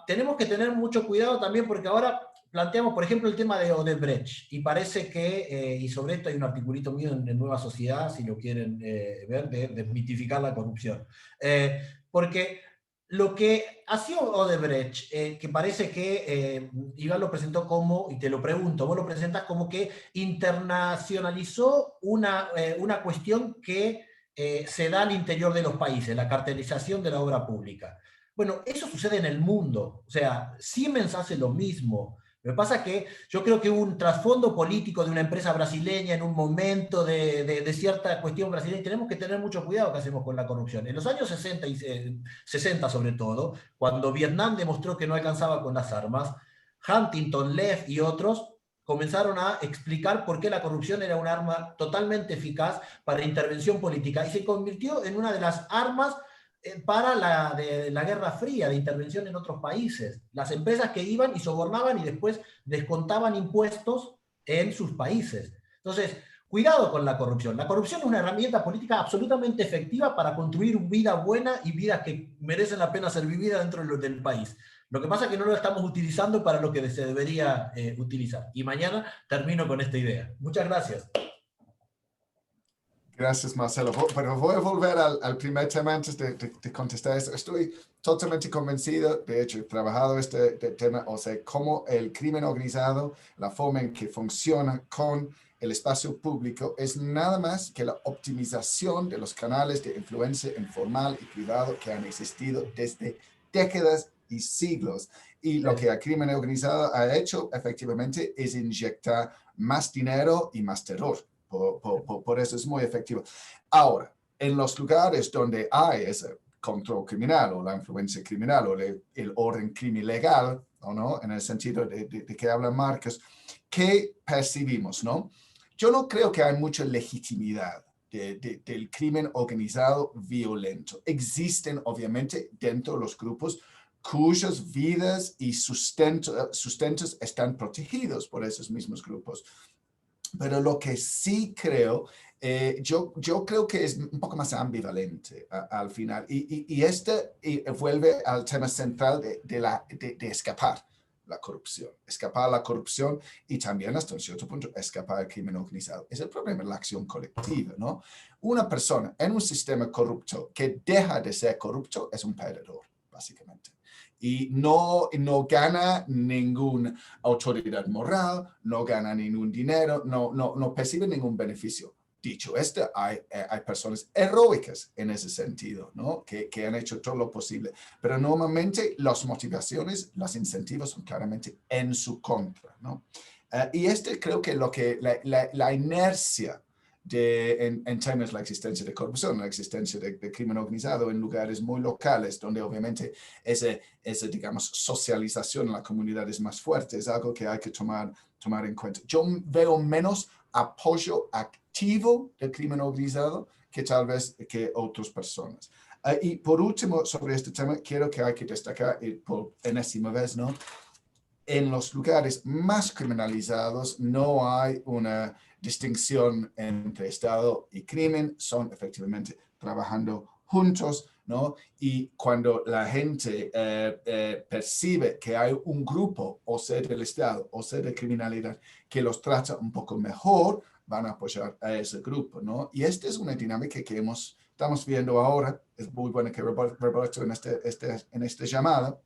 tenemos que tener mucho cuidado también porque ahora planteamos, por ejemplo, el tema de Odebrecht, y parece que, y sobre esto hay un articulito mío en Nueva Sociedad, si lo quieren ver, de desmitificar la corrupción. Porque lo que hacía Odebrecht, que parece que Iván lo presentó como, y te lo pregunto, vos lo presentas como que internacionalizó una cuestión que se da al interior de los países, la cartelización de la obra pública. Bueno, eso sucede en el mundo, o sea, Siemens hace lo mismo. Lo que pasa es que yo creo que hubo un trasfondo político de una empresa brasileña en un momento de cierta cuestión brasileña. Tenemos que tener mucho cuidado que hacemos con la corrupción. En los años 60, 60 sobre todo, cuando Vietnam demostró que no alcanzaba con las armas, Huntington, Leff y otros comenzaron a explicar por qué la corrupción era un arma totalmente eficaz para intervención política y se convirtió en una de las armas para la Guerra Fría, de intervención en otros países. Las empresas que iban y sobornaban y después descontaban impuestos en sus países. Entonces, cuidado con la corrupción. La corrupción es una herramienta política absolutamente efectiva para construir vida buena y vidas que merecen la pena ser vividas dentro del país. Lo que pasa es que no lo estamos utilizando para lo que se debería utilizar. Y mañana termino con esta idea. Muchas gracias. Gracias, Marcelo. Pero voy a volver al primer tema antes de contestar esto. Estoy totalmente convencido, de hecho, he trabajado este tema, o sea, cómo el crimen organizado, la forma en que funciona con el espacio público es nada más que la optimización de los canales de influencia informal y privado que han existido desde décadas y siglos. Y lo que el crimen organizado ha hecho efectivamente es inyectar más dinero y más terror. Por eso es muy efectivo. Ahora, en los lugares donde hay ese control criminal o la influencia criminal o el orden criminal legal, ¿o no? En el sentido de que habla Marcos, ¿qué percibimos, no? Yo no creo que hay mucha legitimidad del crimen organizado violento. Existen, obviamente, dentro de los grupos cuyas vidas y sustentos están protegidos por esos mismos grupos. Pero lo que sí creo, yo creo que es un poco más ambivalente al final. Y vuelve al tema central de escapar la corrupción. Escapar la corrupción y también hasta un cierto punto escapar al crimen organizado. Es el problema de la acción colectiva, ¿no? Una persona en un sistema corrupto que deja de ser corrupto es un perdedor, básicamente. Y no gana ninguna autoridad moral, no gana ningún dinero, no percibe ningún beneficio. Dicho esto, hay personas heroicas en ese sentido, ¿no? Que han hecho todo lo posible, pero normalmente las motivaciones, los incentivos son claramente en su contra, ¿no? Y creo que la inercia en términos de la existencia de corrupción, la existencia de crimen organizado en lugares muy locales, donde obviamente esa, digamos, socialización en la comunidad es más fuerte, es algo que hay que tomar en cuenta. Yo veo menos apoyo activo del crimen organizado que tal vez que otras personas. Y por último, sobre este tema, quiero que hay que destacar, por enésima vez, ¿no? En los lugares más criminalizados no hay una distinción entre Estado y crimen, son efectivamente trabajando juntos, ¿no? Y cuando la gente percibe que hay un grupo, o sea del Estado, o sea de criminalidad, que los trata un poco mejor, van a apoyar a ese grupo, ¿no? Y esta es una dinámica que estamos viendo ahora, es muy bueno que Roberto en esta llamada,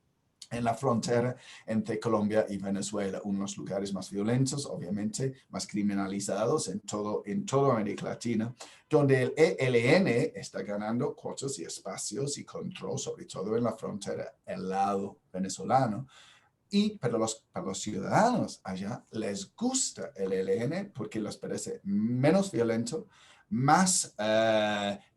en la frontera entre Colombia y Venezuela, uno de los lugares más violentos, obviamente, más criminalizados en toda América Latina, donde el ELN está ganando cuotas y espacios y control, sobre todo en la frontera, el lado venezolano. Pero para los ciudadanos allá les gusta el ELN porque les parece menos violento, más,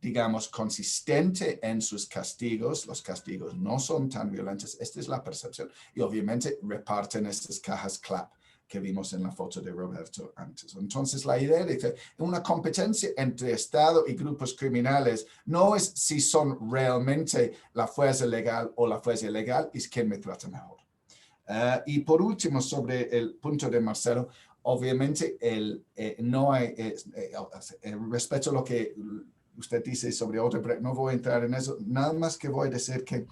digamos, consistente en sus castigos. Los castigos no son tan violentos. Esta es la percepción. Y obviamente reparten estas cajas CLAP que vimos en la foto de Roberto antes. Entonces, la idea de que una competencia entre Estado y grupos criminales no es si son realmente la fuerza legal o la fuerza ilegal, es quien me trata mejor. Y por último, sobre el punto de Marcelo, obviamente no hay, respecto a lo que usted dice sobre Odebrecht, no voy a entrar en eso, nada más que voy a decir que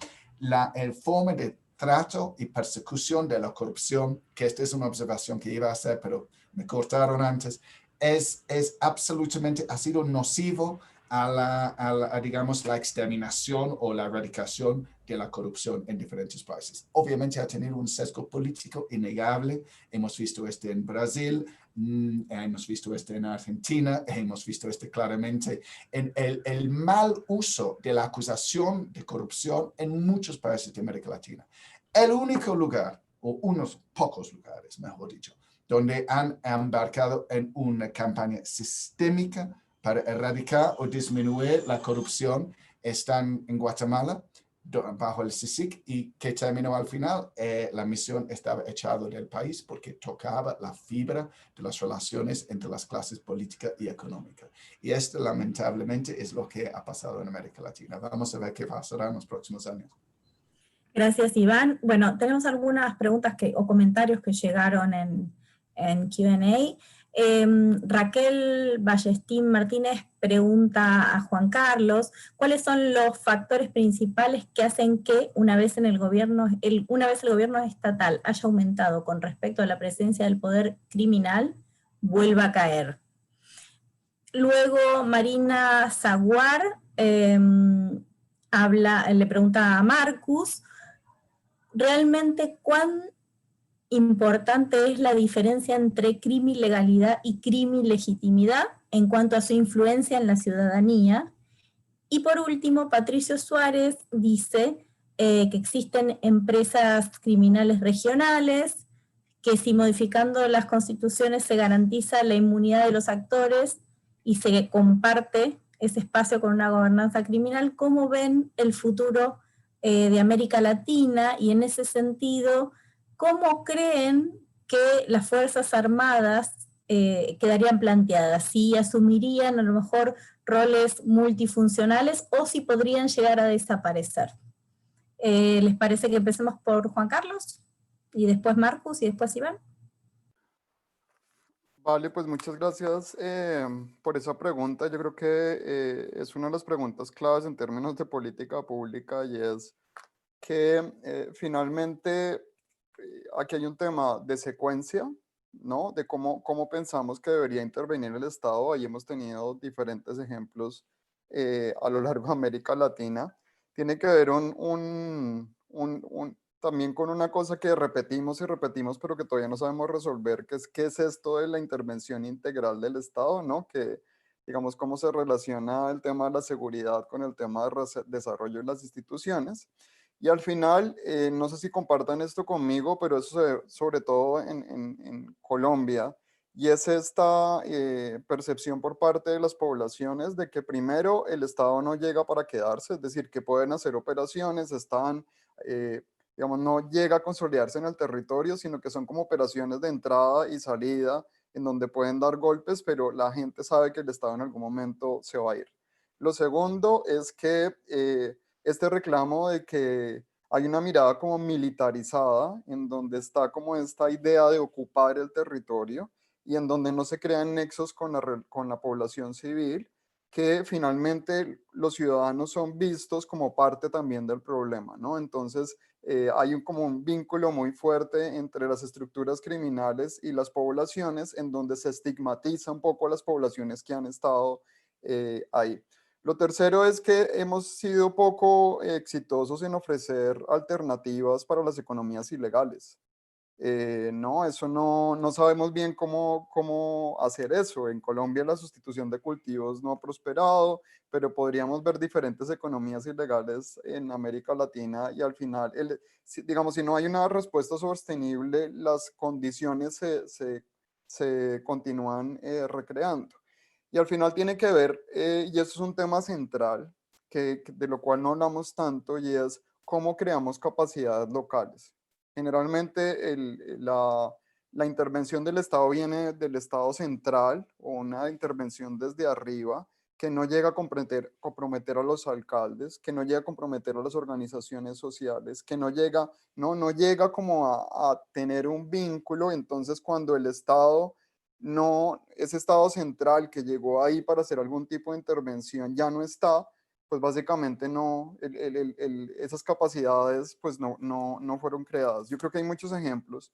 el forma de trato y persecución de la corrupción, que esta es una observación que iba a hacer, pero me cortaron antes, es absolutamente, ha sido nocivo a digamos, la exterminación o la erradicación de la corrupción en diferentes países. Obviamente ha tenido un sesgo político innegable. Hemos visto esto en Brasil, hemos visto esto en Argentina, hemos visto esto claramente en el mal uso de la acusación de corrupción en muchos países de América Latina. El único lugar, o unos pocos lugares, mejor dicho, donde han embarcado en una campaña sistémica para erradicar o disminuir la corrupción están en Guatemala, bajo el CICIG, y que terminó al final, la misión estaba echada del país porque tocaba la fibra de las relaciones entre las clases políticas y económicas. Y esto lamentablemente es lo que ha pasado en América Latina. Vamos a ver qué pasará en los próximos años. Gracias, Iván. Bueno, tenemos algunas preguntas o comentarios que llegaron en Q&A. Raquel Ballestín Martínez pregunta a Juan Carlos, ¿cuáles son los factores principales que hacen que una vez el gobierno estatal haya aumentado con respecto a la presencia del poder criminal, vuelva a caer? Luego Marina Zaguar le pregunta a Marcus, ¿realmente cuán importante es la diferencia entre crimilegalidad y crimilegitimidad en cuanto a su influencia en la ciudadanía? Y por último, Patricio Suárez dice que existen empresas criminales regionales, que si modificando las constituciones se garantiza la inmunidad de los actores y se comparte ese espacio con una gobernanza criminal, ¿cómo ven el futuro de América Latina? Y en ese sentido, ¿cómo creen que las Fuerzas Armadas quedarían planteadas? ¿Si asumirían a lo mejor roles multifuncionales o si podrían llegar a desaparecer? ¿Les parece que empecemos por Juan Carlos? Y después Marcus y después Iván. Vale, pues muchas gracias por esa pregunta. Yo creo que es una de las preguntas claves en términos de política pública, y es que finalmente aquí hay un tema de secuencia, ¿no? De cómo pensamos que debería intervenir el Estado. Ahí hemos tenido diferentes ejemplos a lo largo de América Latina. Tiene que ver también con una cosa que repetimos y repetimos, pero que todavía no sabemos resolver, que es qué es esto de la intervención integral del Estado, ¿no? Que, digamos, cómo se relaciona el tema de la seguridad con el tema de desarrollo de las instituciones. Y al final, no sé si compartan esto conmigo, pero eso se ve sobre todo en Colombia, y es esta percepción por parte de las poblaciones de que primero el Estado no llega para quedarse, es decir, que pueden hacer operaciones, digamos, no llega a consolidarse en el territorio, sino que son como operaciones de entrada y salida, en donde pueden dar golpes, pero la gente sabe que el Estado en algún momento se va a ir. Lo segundo es que este reclamo de que hay una mirada como militarizada, en donde está como esta idea de ocupar el territorio y en donde no se crean nexos con la población civil, que finalmente los ciudadanos son vistos como parte también del problema, ¿no? Entonces, hay como un vínculo muy fuerte entre las estructuras criminales y las poblaciones, en donde se estigmatiza un poco a las poblaciones que han estado ahí. Lo tercero es que hemos sido poco exitosos en ofrecer alternativas para las economías ilegales. No, eso no sabemos bien cómo hacer eso. En Colombia la sustitución de cultivos no ha prosperado, pero podríamos ver diferentes economías ilegales en América Latina, y al final, digamos, si no hay una respuesta sostenible, las condiciones se continúan recreando. Y al final tiene que ver, y eso es un tema central, de lo cual no hablamos tanto, y es cómo creamos capacidades locales. Generalmente la intervención del Estado viene del Estado central, o una intervención desde arriba, que no llega a comprometer a los alcaldes, que no llega a comprometer a las organizaciones sociales, que no llega como a tener un vínculo. Entonces, cuando el Estado ese Estado central que llegó ahí para hacer algún tipo de intervención ya no está, pues básicamente esas capacidades pues no fueron creadas. Yo creo que hay muchos ejemplos.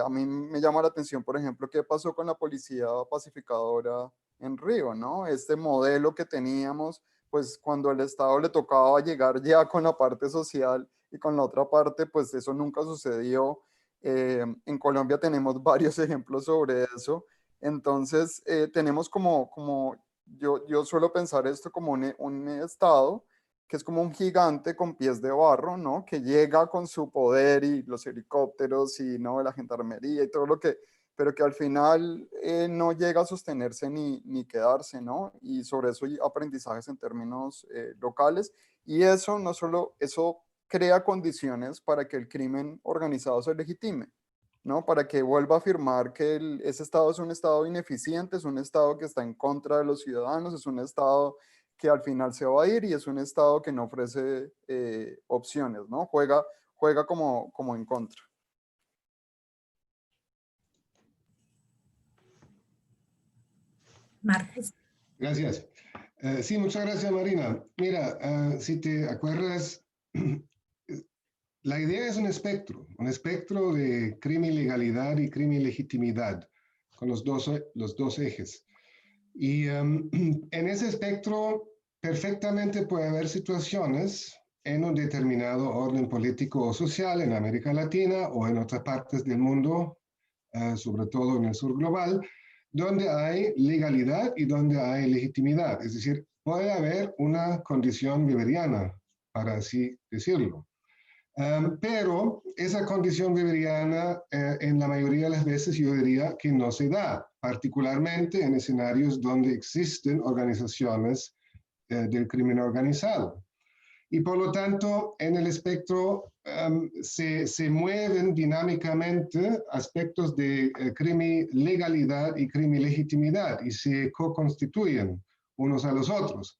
A mí me llama la atención, por ejemplo, qué pasó con la policía pacificadora en Río, ¿no? Este modelo que teníamos, pues cuando al Estado le tocaba llegar ya con la parte social y con la otra parte, pues eso nunca sucedió. En Colombia tenemos varios ejemplos sobre eso. Entonces, tenemos yo suelo pensar esto como un Estado que es como un gigante con pies de barro, ¿no? Que llega con su poder y los helicópteros y, ¿no?, la gendarmería y todo lo que, pero que al final no llega a sostenerse ni quedarse, ¿no? Y sobre eso hay aprendizajes en términos locales. Y eso no solo, eso crea condiciones para que el crimen organizado se legitime, ¿no? Para que vuelva a afirmar que ese Estado es un Estado ineficiente, es un Estado que está en contra de los ciudadanos, es un Estado que al final se va a ir y es un Estado que no ofrece opciones, ¿no? Juega como en contra. Marcos. Gracias. Sí, muchas gracias, Marina. Mira, si te acuerdas, la idea es un espectro de crimen ilegalidad y crimen legitimidad, con los dos ejes. Y en ese espectro perfectamente puede haber situaciones en un determinado orden político o social en América Latina o en otras partes del mundo, sobre todo en el sur global, donde hay legalidad y donde hay legitimidad. Es decir, puede haber una condición weberiana, para así decirlo. Pero esa condición weberiana, en la mayoría de las veces, yo diría que no se da, particularmente en escenarios donde existen organizaciones del crimen organizado. Y por lo tanto, en el espectro se mueven dinámicamente aspectos de crimen legalidad y crimen legitimidad y se co-constituyen unos a los otros.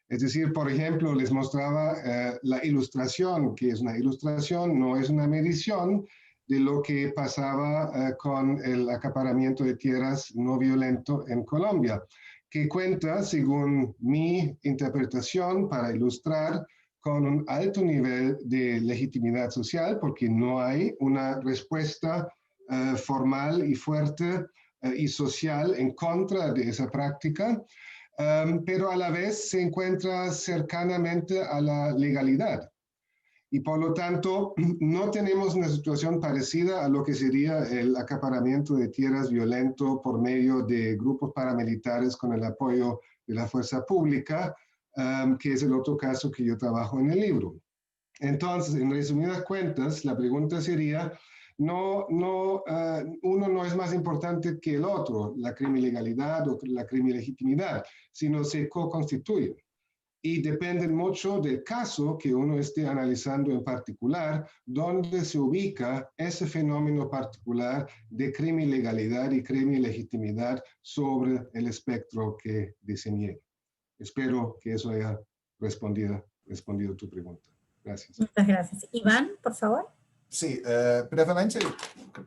Es decir, por ejemplo, les mostraba la ilustración, que es una ilustración, no es una medición de lo que pasaba con el acaparamiento de tierras no violento en Colombia, que cuenta, según mi interpretación, para ilustrar, con un alto nivel de legitimidad social, porque no hay una respuesta formal y fuerte y social en contra de esa práctica, pero a la vez se encuentra cercanamente a la legalidad. Y por lo tanto, no tenemos una situación parecida a lo que sería el acaparamiento de tierras violento por medio de grupos paramilitares con el apoyo de la fuerza pública, que es el otro caso que yo trabajo en el libro. Entonces, en resumidas cuentas, la pregunta sería, uno no es más importante que el otro, la criminalidad o la criminalegitimidad, sino se co-constituyen. Y dependen mucho del caso que uno esté analizando en particular, donde se ubica ese fenómeno particular de criminalidad y criminalegitimidad sobre el espectro que diseñé. Espero que eso haya respondido tu pregunta. Gracias. Muchas gracias. Iván, por favor. Sí, brevemente,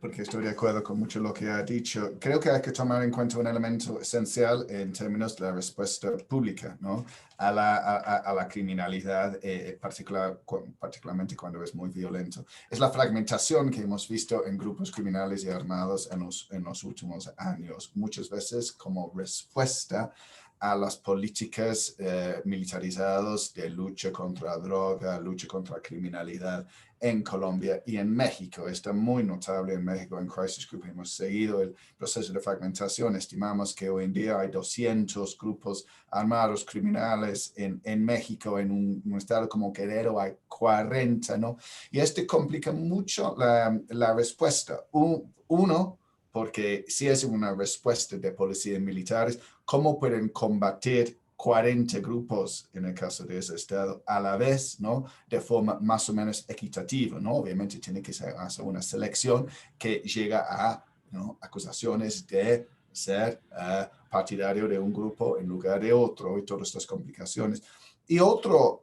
porque estoy de acuerdo con mucho lo que ha dicho, creo que hay que tomar en cuenta un elemento esencial en términos de la respuesta pública, ¿no?, a la criminalidad, particularmente cuando es muy violento. Es la fragmentación que hemos visto en grupos criminales y armados en los últimos años, muchas veces como respuesta a las políticas militarizadas de lucha contra la droga, lucha contra la criminalidad en Colombia y en México. Está muy notable en México. En Crisis Group hemos seguido el proceso de fragmentación. Estimamos que hoy en día hay 200 grupos armados criminales en México. En un estado como Guerrero hay 40, ¿no? Y esto complica mucho la respuesta. porque si es una respuesta de policía y militares, ¿cómo pueden combatir 40 grupos en el caso de ese estado a la vez, ¿no? De forma más o menos equitativa, ¿no? Obviamente tiene que ser hacer una selección que llega a, ¿no?, acusaciones de ser partidario de un grupo en lugar de otro y todas estas complicaciones. Y otro,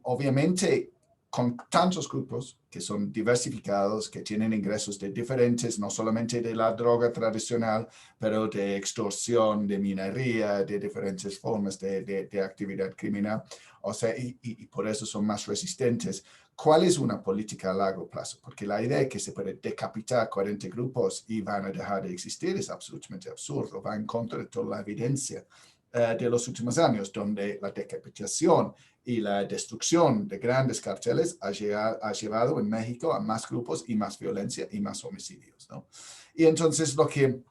obviamente, con tantos grupos que son diversificados, que tienen ingresos de diferentes, no solamente de la droga tradicional, pero de extorsión, de minería, de diferentes formas de actividad criminal, o sea, y por eso son más resistentes. ¿Cuál es una política a largo plazo? Porque la idea de que se puede decapitar 40 grupos y van a dejar de existir es absolutamente absurdo, va en contra de toda la evidencia de los últimos años, donde la decapitación y la destrucción de grandes carteles ha llevado en México a más grupos y más violencia y más homicidios, ¿no? Y entonces lo que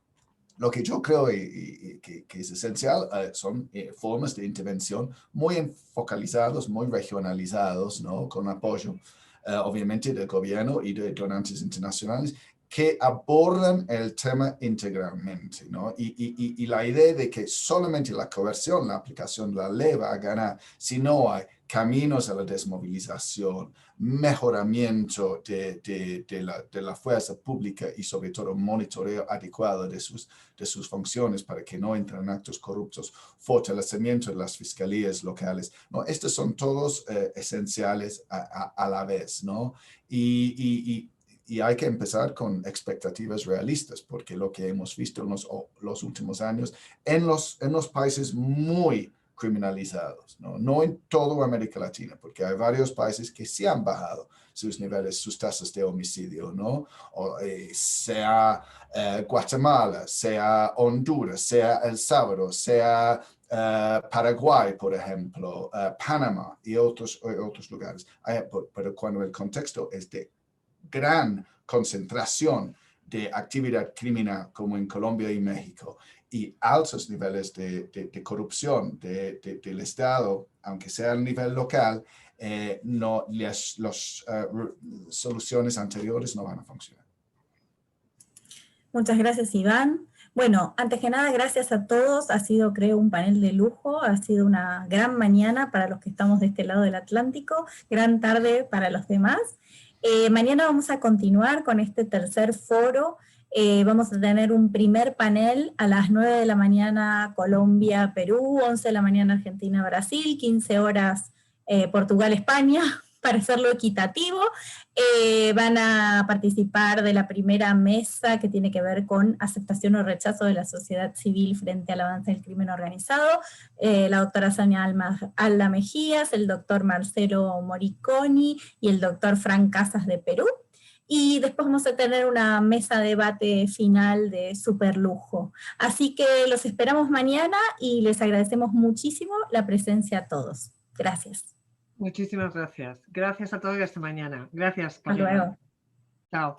yo creo que es esencial son formas de intervención muy focalizados, muy regionalizados, ¿no? Con apoyo, obviamente, del gobierno y de donantes internacionales, que abordan el tema integralmente, ¿no? Y la idea de que solamente la coerción, la aplicación de la ley va a ganar si no hay caminos a la desmovilización, mejoramiento de la fuerza pública y sobre todo monitoreo adecuado de sus funciones para que no entren actos corruptos, fortalecimiento de las fiscalías locales, ¿no? Estos son todos esenciales a la vez, ¿no? Y hay que empezar con expectativas realistas, porque lo que hemos visto en los últimos años en los países muy criminalizados, ¿no? No en toda América Latina, porque hay varios países que sí han bajado sus niveles, sus tasas de homicidio, ¿no? Sea Guatemala, sea Honduras, sea El Salvador, sea Paraguay, por ejemplo, Panamá y otros lugares. Pero cuando el contexto es de gran concentración de actividad criminal como en Colombia y México y altos niveles de corrupción del Estado, aunque sea a nivel local, las soluciones anteriores no van a funcionar. Muchas gracias, Iván. Bueno, antes que nada, gracias a todos. Ha sido, creo, un panel de lujo. Ha sido una gran mañana para los que estamos de este lado del Atlántico, gran tarde para los demás. Mañana vamos a continuar con este tercer foro. Vamos a tener un primer panel a las 9 de la mañana Colombia, Perú, 11 de la mañana Argentina, Brasil, 15 horas Portugal, España, para hacerlo equitativo. Van a participar de la primera mesa que tiene que ver con aceptación o rechazo de la sociedad civil frente al avance del crimen organizado, la doctora Sonia Alda Mejías, el doctor Marcelo Moriconi y el doctor Frank Casas de Perú. Y después vamos a tener una mesa de debate final de super lujo. Así que los esperamos mañana y les agradecemos muchísimo la presencia a todos. Gracias. Muchísimas gracias. Gracias a todos y hasta mañana. Gracias, Hasta luego. Chao.